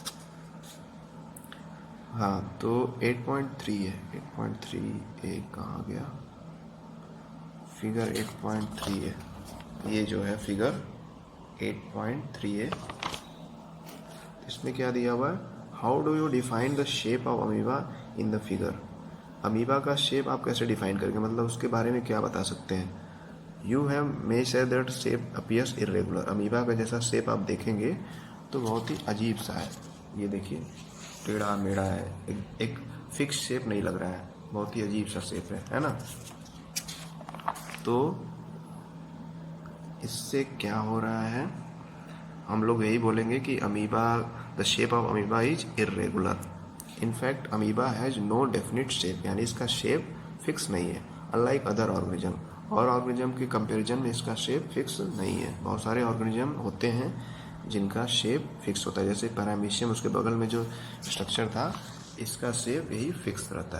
हाँ तो 8.3 है, 8.3 एक कहाँ गया, फिगर 8.3 है, ये जो है फिगर 8.3 है। इसमें क्या दिया हुआ है, how do you define the shape of amoeba in the figure. Amoeba का शेप आप कैसे डिफाइन करेंगे, मतलब उसके बारे में क्या बता सकते हैं। You have may say that shape appears irregular. Amoeba का जैसा शेप आप देखेंगे तो बहुत ही अजीब सा है, ये देखिए टेढ़ा मेढ़ा है, एक फिक्स शेप नहीं लग रहा है, बहुत ही अजीब सा शेप है ना। तो इससे क्या हो रहा है, हम लोग यही बोलेंगे कि amoeba, the shape of amoeba is irregular. In fact amoeba has no definite shape, यानी इसका शेप फिक्स नहीं है, अनलाइक अदर ऑर्गेनिज्म। और ऑर्गेनिज्म के कंपैरिजन में इसका शेप फिक्स नहीं है। बहुत सारे ऑर्गेनिज्म होते हैं जिनका शेप फिक्स होता है, जैसे पैरामीशियम, उसके बगल में जो स्ट्रक्चर था, इसका शेप यही फिक्स रहता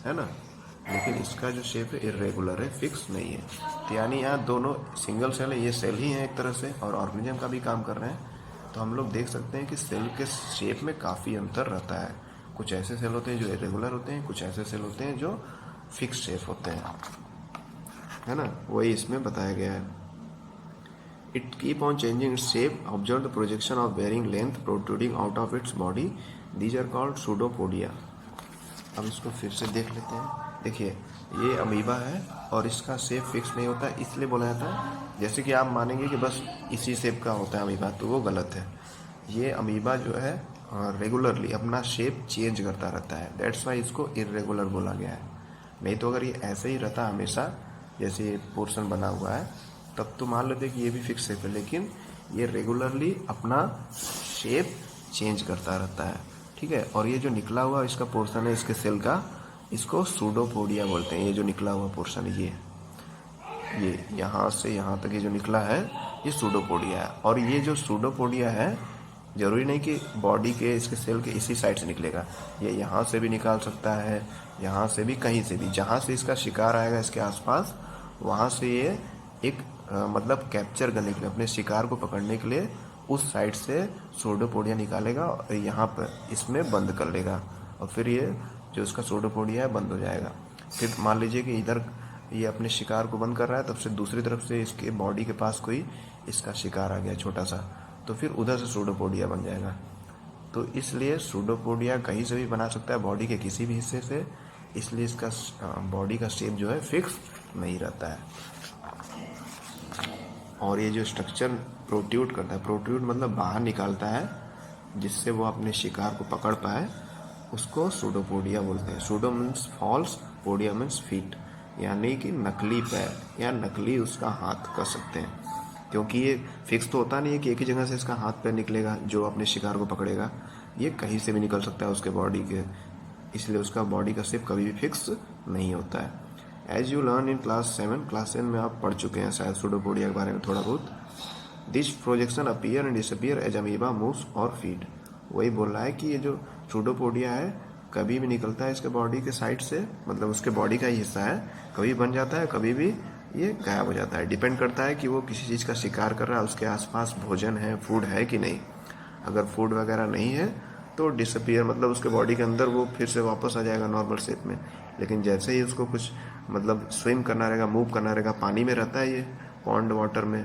है ना, लेकिन इसका जो शेप है इरेगुलर है, फिक्स नहीं है। तो यानी यहाँ दोनों सिंगल सेल है, ये सेल ही है एक तरह से, और ऑर्गेनिज्म का भी काम कर रहे हैं। तो हम लोग देख सकते हैं कि सेल के शेप में काफ़ी अंतर रहता है। कुछ ऐसे सेल होते हैं जो इरेगुलर होते हैं, कुछ ऐसे सेल होते हैं जो फिक्स शेप होते हैं, है ना, वही इसमें बताया गया है। It keep on changing its shape, observe the projection of varying length protruding out of its body, these are called pseudopodia. अब इसको फिर से देख लेते हैं। देखिए ये अमीबा है और इसका शेप फिक्स नहीं होता, इसलिए बोला जाता है, जैसे कि आप मानेंगे कि बस इसी शेप का होता है अमीबा, तो वो गलत है। ये अमीबा जो है रेगुलरली अपना शेप चेंज करता रहता है, दैट्स वाई इसको इरेगुलर बोला गया है। नहीं तो अगर ये ऐसे ही रहता हमेशा, जैसे ये पोर्शन बना हुआ है, तब तो मान लेते कि ये भी फिक्स शेप है, लेकिन ये रेगुलरली अपना शेप चेंज करता रहता है, ठीक है। और ये जो निकला हुआ इसका पोर्शन है इसके सेल का, इसको सूडोपोडिया बोलते हैं। ये जो निकला हुआ पोर्शन है ये यहाँ से यहाँ तक ये जो निकला है ये सूडोपोडिया है। और ये जो सूडोपोडिया है जरूरी नहीं कि बॉडी के इसके सेल के इसी साइड से निकलेगा, ये यहाँ से भी निकाल सकता है, यहाँ से भी, कहीं से भी, जहाँ से इसका शिकार आएगा इसके आसपास, वहाँ से ये एक मतलब कैप्चर करने के लिए, अपने शिकार को पकड़ने के लिए उस साइड से सूडोपोडिया निकालेगा और यहाँ पर इसमें बंद कर लेगा, और फिर ये जो इसका सूडोपोडिया है बंद हो जाएगा। फिर मान लीजिए कि इधर ये अपने शिकार को बंद कर रहा है, तब से दूसरी तरफ से इसके बॉडी के पास कोई इसका शिकार आ गया छोटा सा, तो फिर उधर से सूडोपोडिया बन जाएगा। तो इसलिए सूडोपोडिया कहीं से भी बना सकता है बॉडी के किसी भी हिस्से से, इसलिए इसका बॉडी का शेप जो है फिक्स नहीं रहता है। और ये जो स्ट्रक्चर प्रोट्रूड करता है, प्रोट्रूड मतलब बाहर निकालता है, जिससे वो अपने शिकार को पकड़ पाए, उसको सूडोपोडिया बोलते हैं। Pseudo means false, podia means feet, यानी कि नकली पैर या नकली उसका हाथ कर सकते हैं, क्योंकि ये फिक्स तो होता नहीं है कि एक ही जगह से इसका हाथ पैर निकलेगा जो अपने शिकार को पकड़ेगा, ये कहीं से भी निकल सकता है उसके बॉडी के, इसलिए उसका बॉडी का शेप कभी भी फिक्स नहीं होता है। As you learn in class 7 में आप पढ़ चुके हैं शायद सूडोपोडिया के बारे में थोड़ा बहुत। This projection appear and disappear as amoeba moves और फीड। वही बोल रहा है कि ये जो सूडोपोडिया है कभी भी निकलता है इसके बॉडी के साइड से, मतलब उसके बॉडी का ही हिस्सा है, कभी बन जाता है, कभी भी ये गायब हो जाता है। डिपेंड करता है कि वो किसी चीज़ का शिकार कर रहा है, उसके आसपास भोजन है, फूड है कि नहीं। अगर फूड वगैरह नहीं है तो डिसअपीयर मतलब उसके बॉडी के अंदर वो फिर से वापस आ जाएगा नॉर्मल शेप में। लेकिन जैसे ही उसको कुछ मतलब स्विम करना रहेगा, मूव करना रहेगा, पानी में रहता है ये पॉन्ड वाटर में,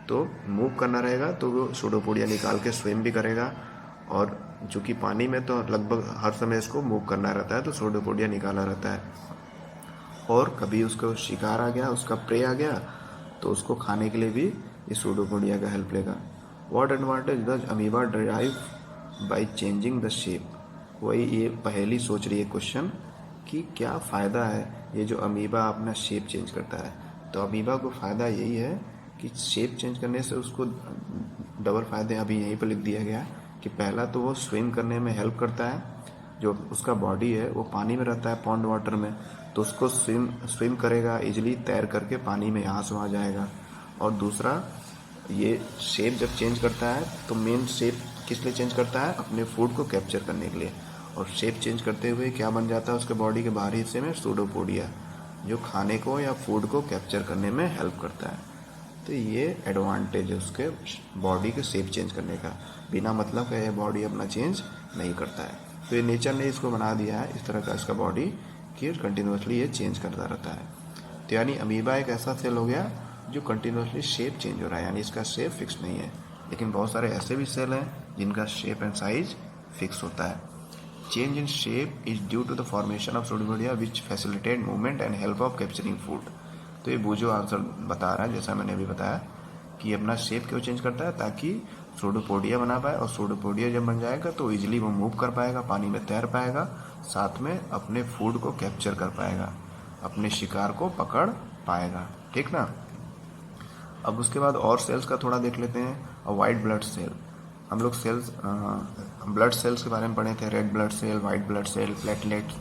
तो मूव करना रहेगा तो वो सूडोपोडिया निकाल के स्विम भी करेगा, और चूँकि पानी में तो लगभग हर समय इसको मूव करना रहता है, तो सूडोपोडिया निकाला रहता है। और कभी उसको शिकार आ गया, उसका प्रे आ गया, तो उसको खाने के लिए भी ये सूडोपोडिया का हेल्प लेगा। What advantage does amoeba derive by changing the shape. वही ये पहेली सोच रही है क्वेश्चन कि क्या फ़ायदा है ये जो अमीबा अपना शेप चेंज करता है। तो अमीबा को फ़ायदा यही है कि शेप चेंज करने से उसको डबल फ़ायदे अभी यहीं पर लिख दिया गया कि पहला तो वो स्विम करने में हेल्प करता है, जो उसका बॉडी है वो पानी में रहता है पॉन्ड वाटर में, तो उसको स्विम करेगा इजीली, तैर करके पानी में यहाँ से वहाँ जाएगा। और दूसरा ये शेप जब चेंज करता है तो मेन शेप किस लिए चेंज करता है, अपने फूड को कैप्चर करने के लिए। और शेप चेंज करते हुए क्या बन जाता है उसके बॉडी के बाहरी हिस्से में, सूडोपोडिया, जो खाने को या फूड को कैप्चर करने में हेल्प करता है। तो ये एडवांटेज है उसके बॉडी के शेप चेंज करने का, बिना मतलब का ये बॉडी अपना चेंज नहीं करता है। तो ये नेचर ने इसको बना दिया है इस तरह का इसका बॉडी कि कंटिन्यूसली ये चेंज करता रहता है। तो यानी अमीबा एक ऐसा सेल हो गया जो कंटिन्यूसली शेप चेंज हो रहा है, यानी इसका शेप फिक्स नहीं है। लेकिन बहुत सारे ऐसे भी सेल हैं जिनका शेप एंड साइज फिक्स होता है। Change in shape is due to the formation of pseudopodia which facilitate movement and help of capturing food. तो ये बूजो आंसर बता रहा है, जैसा मैंने अभी बताया कि अपना शेप क्यों चेंज करता है, ताकि सूडोपोडिया बना पाए, और सूडोपोडिया जब बन जाएगा तो इजीली वो मूव कर पाएगा, पानी में तैर पाएगा, साथ में अपने फूड को कैप्चर कर पाएगा, अपने शिकार को पकड़ पाएगा, ठीक ना। अब उसके बाद और सेल्स का थोड़ा देख लेते हैं। और वाइट ब्लड सेल, हम लोग सेल्स ब्लड सेल्स के बारे में पढ़े थे, red blood cell, white blood cell, platelets.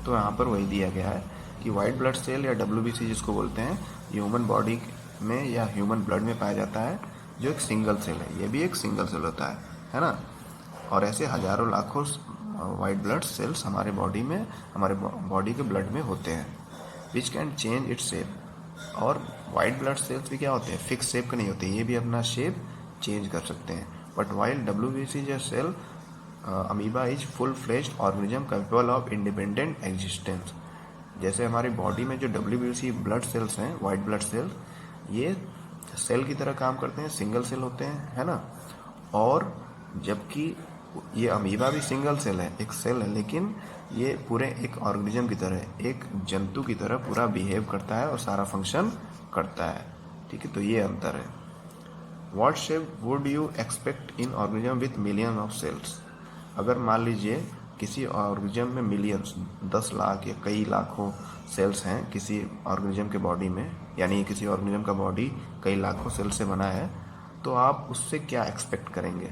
तो यहाँ पर वही दिया गया है कि वाइट ब्लड सेल या WBC जिसको बोलते हैं, ह्यूमन बॉडी में या ह्यूमन ब्लड में पाया जाता है, जो एक सिंगल सेल है। ये भी एक सिंगल सेल होता है ना। और ऐसे हजारों लाखों वाइट ब्लड सेल्स हमारे बॉडी में, हमारे बॉडी के ब्लड में होते हैं, which can change its shape. और वाइट ब्लड सेल्स भी क्या होते हैं, फिक्स शेप के नहीं होते, ये भी अपना शेप चेंज कर सकते हैं। बट वाइल WBC जो cell amoeba is full fleshed organism capable of independent existence. जैसे हमारी बॉडी में जो WBC ब्लड सेल्स हैं, वाइट ब्लड सेल्स, ये सेल की तरह काम करते हैं, सिंगल सेल होते हैं, है ना। और जबकि ये अमीबा भी सिंगल सेल है, एक सेल है, लेकिन ये पूरे एक ऑर्गेनिज्म की तरह, एक जंतु की तरह पूरा बिहेव करता है और सारा फंक्शन करता है, ठीक है। तो ये अंतर है। What shape would you expect in organism with million of cells. अगर मान लीजिए किसी ऑर्गेनिज्म में मिलियंस 10 लाख या कई लाखों सेल्स हैं किसी ऑर्गेनिज्म के बॉडी में, यानी किसी ऑर्गेनिज्म का बॉडी कई लाखों सेल से बना है, तो आप उससे क्या एक्सपेक्ट करेंगे,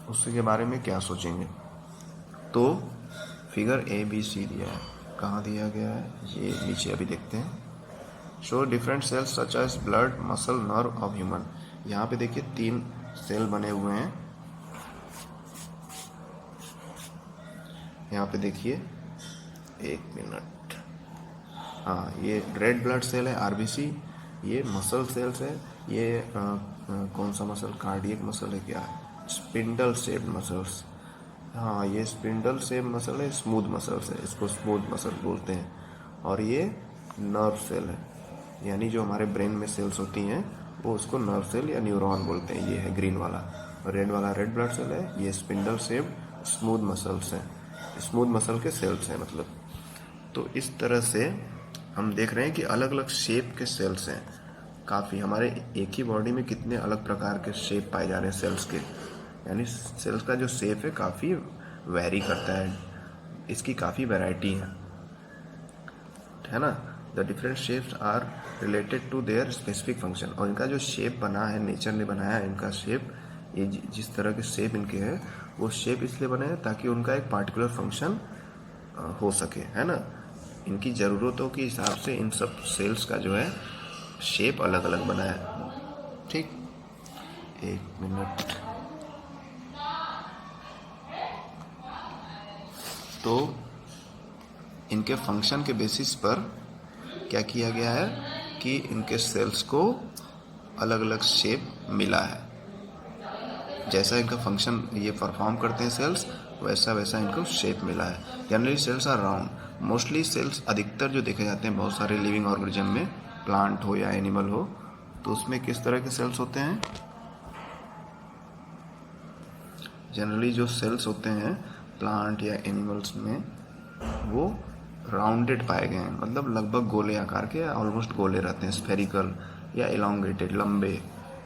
उससे के बारे में क्या सोचेंगे। तो फिगर ABC दिया है, कहाँ दिया गया है, ये नीचे अभी देखते हैं। Show different cells such as blood, muscle, nerve of human. यहाँ पे देखिए 3 सेल बने हुए हैं, यहाँ पे देखिए, 1 मिनट, हाँ ये रेड ब्लड सेल है RBC, ये मसल सेल्स है, ये कौन सा मसल, कार्डियक मसल है क्या, स्पिंडल शेप मसल्स, हाँ ये स्पिंडल शेप मसल है, स्मूथ मसल्स है, इसको स्मूथ मसल बोलते हैं। और ये नर्व सेल है, यानी जो हमारे ब्रेन में सेल्स होती हैं वो उसको नर्व सेल या न्यूरॉन बोलते हैं। ये है ग्रीन वाला, रेड वाला रेड ब्लड सेल है, ये स्पिंडल शेप स्मूथ मसल्स हैं, स्मूथ मसल के सेल्स हैं मतलब। तो इस तरह से हम देख रहे हैं कि अलग अलग शेप के सेल्स हैं काफ़ी। हमारे एक ही बॉडी में कितने अलग प्रकार के शेप पाए जा रहे हैं सेल्स के, यानी सेल्स का जो शेप है काफ़ी वेरी करता है, इसकी काफ़ी वैरायटी है ना। The different shapes are related to their specific function. और इनका जो शेप बना है, नेचर ने बनाया है इनका शेप, ये जिस तरह के शेप इनके हैं वो शेप इसलिए बने हैं ताकि उनका एक पार्टिकुलर फंक्शन हो सके, है ना। इनकी ज़रूरतों के हिसाब से इन सब सेल्स का जो है शेप अलग अलग बना है। ठीक, 1 मिनट। तो इनके फंक्शन के बेसिस पर क्या किया गया है कि इनके सेल्स को अलग अलग शेप मिला है। जैसा इनका फंक्शन ये परफॉर्म करते हैं सेल्स, वैसा वैसा इनको शेप मिला है। Generally cells are round, mostly cells अधिकतर जो देखे जाते हैं बहुत सारे लिविंग ऑर्गेनिज्म में, प्लांट हो या एनिमल हो, तो उसमें किस तरह के सेल्स होते हैं। जनरली जो सेल्स होते हैं प्लांट या एनिमल्स में वो राउंडेड पाए गए हैं, मतलब लगभग गोले आकार के, ऑलमोस्ट गोले रहते हैं, स्फेरिकल या एलोंगेटेड, लंबे,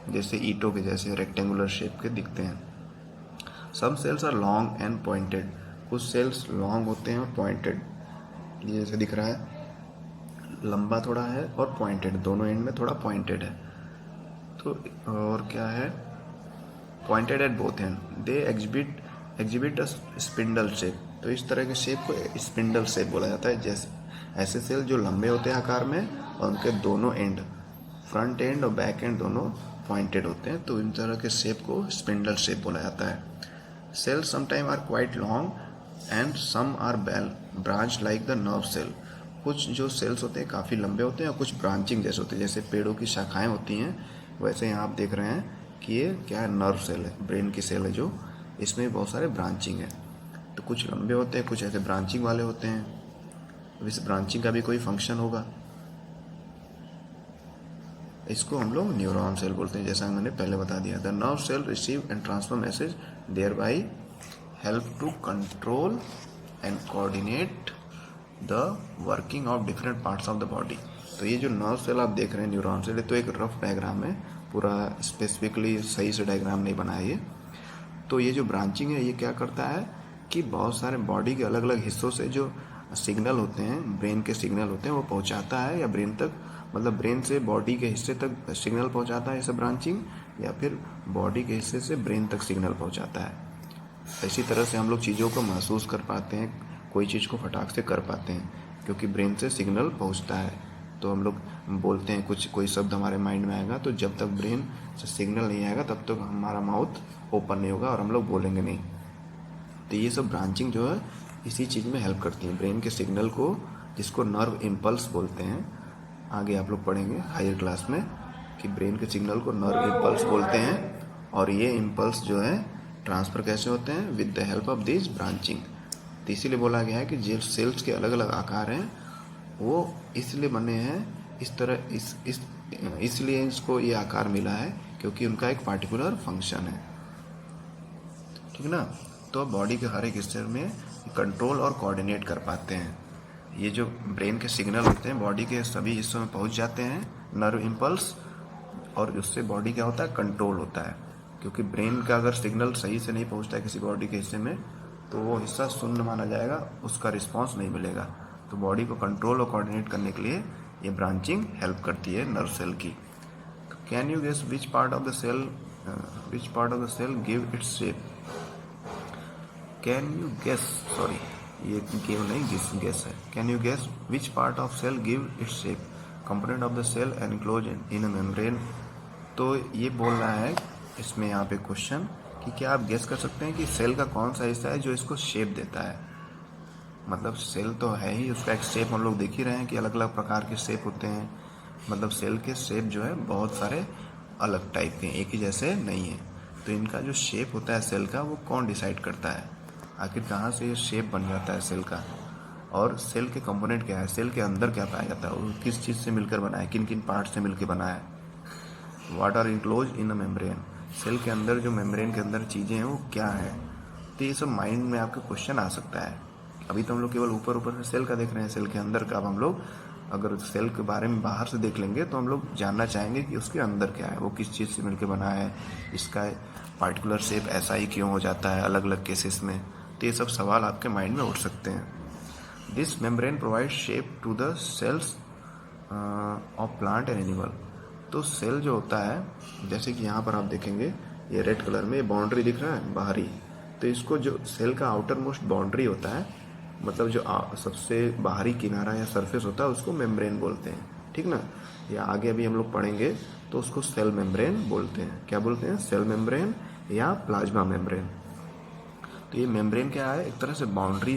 जैसे ईंटों के जैसे रेक्टेंगुलर शेप के दिखते हैं। Some cells are long and pointed, कुछ सेल्स लॉन्ग होते हैं और पॉइंटेड, ये जैसे दिख रहा है लंबा थोड़ा है और पॉइंटेड, दोनों एंड में थोड़ा पॉइंटेड है। तो और क्या है, pointed at both and, they exhibit a spindle shape. तो इस तरह के शेप को स्पिंडल शेप बोला जाता है। जैसे ऐसे सेल जो लंबे होते हैं आकार में और उनके दोनों एंड, फ्रंट एंड और बैक एंड दोनों पॉइंटेड होते हैं, तो इन तरह के शेप को स्पिंडल शेप बोला जाता है। Cells sometime are quite long and some are branch like the nerve cell. कुछ जो सेल्स होते हैं काफ़ी लंबे होते हैं और कुछ ब्रांचिंग जैसे होते हैं, जैसे पेड़ों की शाखाएं होती हैं, वैसे यहाँ आप देख रहे हैं कि ये क्या है, नर्व सेल है, ब्रेन की सेल है जो, इसमें बहुत सारे ब्रांचिंग है। तो कुछ लंबे होते हैं, कुछ ऐसे ब्रांचिंग वाले होते हैं। अब इस ब्रांचिंग का भी कोई फंक्शन होगा, इसको हम लोग न्यूरॉन सेल बोलते हैं, जैसा मैंने पहले बता दिया। The nerve cell receive and transfer message thereby help to control and coordinate the working of different parts of the body. तो ये जो नर्व सेल आप देख रहे हैं न्यूरॉन सेल, तो एक रफ डायग्राम है, पूरा स्पेसिफिकली सही से डायग्राम नहीं बनाया ये। तो ये जो ब्रांचिंग है ये क्या करता है कि बहुत सारे बॉडी के अलग अलग हिस्सों से जो सिग्नल होते हैं, ब्रेन के सिग्नल होते हैं, वो पहुंचाता है, या ब्रेन तक, मतलब ब्रेन से बॉडी के हिस्से तक सिग्नल पहुंचाता है, इसे ब्रांचिंग, या फिर बॉडी के हिस्से से ब्रेन तक सिग्नल पहुंचाता है। इसी तरह से हम लोग चीज़ों को महसूस कर पाते हैं, कोई चीज़ को फटाक से कर पाते हैं, क्योंकि ब्रेन से सिग्नल पहुंचता है। तो हम लोग बोलते हैं, कुछ कोई शब्द हमारे माइंड में आएगा, तो जब तक ब्रेन से सिग्नल नहीं आएगा तब तक हमारा माउथ ओपन नहीं होगा और हम लोग बोलेंगे नहीं। तो ये सब ब्रांचिंग जो है इसी चीज़ में हेल्प करती है, ब्रेन के सिग्नल को, जिसको नर्व इम्पल्स बोलते हैं। आगे आप लोग पढ़ेंगे हायर क्लास में कि ब्रेन के सिग्नल को नर्व इम्पल्स बोलते हैं, और ये इम्पल्स जो है ट्रांसफ़र कैसे होते हैं, with the help of this branching. तो इसीलिए बोला गया है कि जो सेल्स के अलग अलग आकार हैं वो इसलिए बने हैं इस तरह, इसलिए इसको ये आकार मिला है क्योंकि उनका एक पार्टिकुलर फंक्शन है, ठीक ना। तो बॉडी के हर एक हिस्से में कंट्रोल और कोऑर्डिनेट कर पाते हैं। ये जो ब्रेन के सिग्नल होते हैं बॉडी के सभी हिस्सों में पहुंच जाते हैं, नर्व इम्पल्स, और उससे बॉडी क्या होता है, कंट्रोल होता है। क्योंकि ब्रेन का अगर सिग्नल सही से नहीं पहुंचता है किसी बॉडी के हिस्से में तो वो हिस्सा शून्य माना जाएगा, उसका रिस्पॉन्स नहीं मिलेगा। तो बॉडी को कंट्रोल और कोऑर्डिनेट करने के लिए ये ब्रांचिंग हेल्प करती है नर्व सेल की। Can you guess which part of the cell give its shape? Can you guess, sorry ये गिव नहीं गेस है। Can you guess which part of cell give its shape? Component of the cell enclose in a membrane. तो ये बोल रहा है इसमें यहाँ पे क्वेश्चन कि क्या आप गेस कर सकते हैं कि सेल का कौन सा हिस्सा है जो इसको शेप देता है। मतलब सेल तो है ही, उसका एक शेप हम लोग देख ही रहे हैं कि अलग अलग प्रकार के शेप होते हैं। मतलब सेल के शेप जो है बहुत सारे अलग टाइप के, एक ही जैसे नहीं है। तो इनका जो शेप होता है सेल का वो कौन डिसाइड करता है, आखिर कहाँ से ये शेप बन जाता है सेल का। और सेल के कंपोनेंट क्या है, सेल के अंदर क्या पाया जाता है, वो किस चीज़ से मिलकर बना है, किन किन पार्ट से मिलकर बना है। What are enclose in a membrane, cell के अंदर जो मेम्ब्रेन के अंदर चीज़ें हैं वो क्या है। तो ये सब माइंड में आपके क्वेश्चन आ सकता है। अभी तो हम लोग केवल ऊपर ऊपर से सेल का देख रहे हैं, सेल के अंदर का। अब हम लोग अगर सेल के बारे में बाहर से देख लेंगे तो हम लोग जानना चाहेंगे कि उसके अंदर क्या है, वो किस चीज़ से मिलकर बना है, इसका पार्टिकुलर शेप ऐसा ही क्यों हो जाता है अलग अलग केसेस में। तो ये सब सवाल आपके माइंड में उठ सकते हैं। This membrane provide shape to the cells of plant and animal. तो सेल जो होता है, जैसे कि यहाँ पर आप देखेंगे ये रेड कलर में बाउंड्री दिख रहा है बाहरी, तो इसको जो सेल का आउटर मोस्ट बाउंड्री होता है, मतलब जो सबसे बाहरी किनारा या सरफेस होता है उसको मेम्ब्रेन बोलते हैं, ठीक ना। या आगे अभी हम लोग पढ़ेंगे तो उसको सेल मेम्ब्रेन बोलते हैं। क्या बोलते हैं, सेल मेम्ब्रेन या प्लाज्मा मेम्ब्रेन। तो ये मेम्ब्रेन क्या है, एक तरह से बाउंड्री,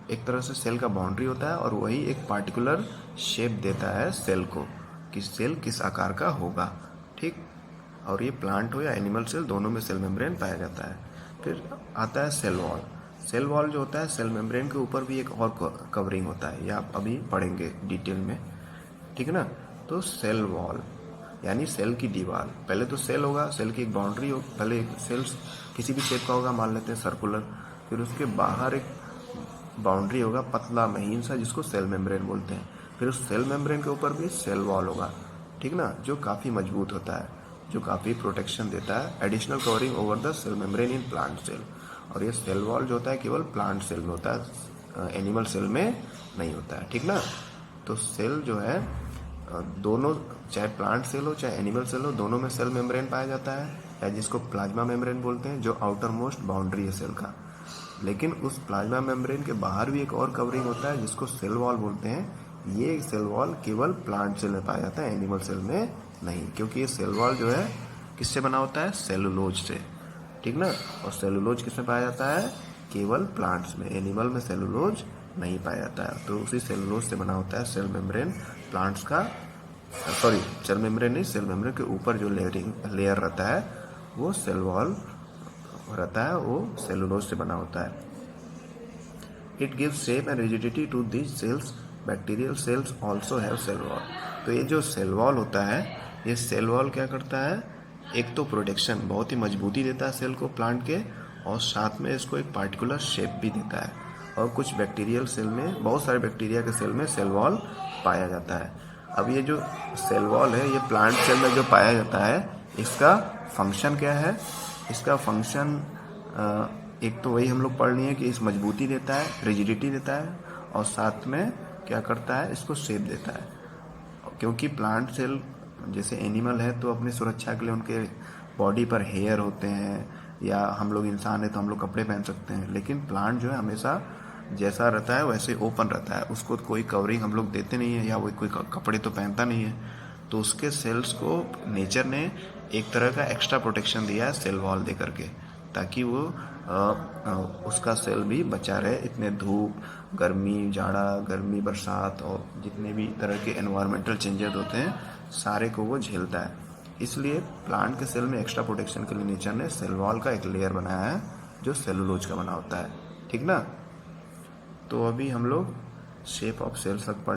एक तरह से सेल का बाउंड्री होता है और वही एक पार्टिकुलर शेप देता है सेल को कि सेल किस आकार का होगा, ठीक। और ये प्लांट हो या एनिमल सेल, दोनों में सेल मेम्ब्रेन पाया जाता है। फिर आता है सेल वॉल। सेल वॉल जो होता है, सेल मेम्ब्रेन के ऊपर भी एक और कवरिंग होता है, ये आप अभी पढ़ेंगे डिटेल में, ठीक है ना। तो सेल वॉल यानी सेल की दीवार। पहले तो सेल होगा, सेल की एक बाउंड्री हो, पहले एक सेल किसी भी शेप का होगा, मान लेते हैं सर्कुलर। फिर उसके बाहर एक बाउंड्री होगा पतला महीन सा, जिसको सेल मेम्ब्रेन बोलते हैं। फिर उस सेल मेम्ब्रेन के ऊपर भी सेल वॉल होगा, ठीक ना, जो काफ़ी मजबूत होता है, जो काफ़ी प्रोटेक्शन देता है, additional covering over the cell membrane in plant cell. और ये सेल वॉल जो होता है केवल प्लांट सेल में होता है, एनिमल सेल में नहीं होता है, ठीक ना। तो सेल जो है दोनों, चाहे प्लांट सेल हो चाहे एनिमल सेल हो, दोनों में सेल मेम्ब्रेन पाया जाता है, या जिसको प्लाज्मा मेम्ब्रेन बोलते हैं, जो आउटर मोस्ट बाउंड्री है सेल का। लेकिन उस प्लाज्मा मेम्ब्रेन के बाहर भी एक और कवरिंग होता है जिसको सेल वॉल बोलते हैं। ये सेल वॉल केवल प्लांट सेल में पाया जाता है, एनिमल सेल में नहीं, क्योंकि ये सेल वॉल जो है किससे बना होता है, सेलुलोज से, ठीक ना। और सेलुलोज किसमें पाया जाता है, केवल प्लांट्स में, एनिमल में सेलुलोज नहीं पाया जाता है। तो उसी सेलुलोज से बना होता है सेल मेम्ब्रेन प्लांट्स का, सॉरी सेल मेम्ब्रेन नहीं, सेल मेम्ब्रेन के ऊपर जो लेयर रहता है वो सेल वॉल रहता है, वो सेलुलोज से बना होता है। It gives shape and rigidity to these cells. Bacterial cells also have cell wall. तो ये जो सेल वॉल होता है, ये सेल वॉल क्या करता है, एक तो प्रोटेक्शन, बहुत ही मजबूती देता है सेल को प्लांट के, और साथ में इसको एक पार्टिकुलर शेप भी देता है। और कुछ बैक्टीरियल सेल में, बहुत सारे बैक्टीरिया के सेल में सेल वॉल पाया जाता है। अब ये जो सेल वॉल है, ये प्लांट सेल में जो पाया जाता है, इसका फंक्शन क्या है, इसका फंक्शन एक तो वही हम लोग पढ़ लिए कि इस मजबूती देता है, रिजिडिटी देता है, और साथ में क्या करता है, इसको शेप देता है। क्योंकि प्लांट सेल जैसे एनिमल है तो अपनी सुरक्षा के लिए उनके बॉडी पर हेयर होते हैं, या हम लोग इंसान है तो हम लोग कपड़े पहन सकते हैं, लेकिन प्लांट जो है हमेशा जैसा रहता है वैसे ओपन रहता है, उसको कोई कवरिंग हम लोग देते नहीं है, या वो कोई कपड़े तो पहनता नहीं है। तो उसके सेल्स को नेचर ने एक तरह का एक्स्ट्रा प्रोटेक्शन दिया है सेल वॉल दे करके, ताकि वो उसका सेल भी बचा रहे इतने धूप, गर्मी, जाड़ा, गर्मी, बरसात और जितने भी तरह के एनवायरमेंटल चेंजेस होते हैं सारे को वो झेलता है। इसलिए प्लांट के सेल में एक्स्ट्रा प्रोटेक्शन के लिए नेचर ने सेल वॉल का एक लेयर बनाया है जो सेलुलोज का बना होता है, ठीक ना। तो अभी हम लोग शेप ऑफ सेल्स तक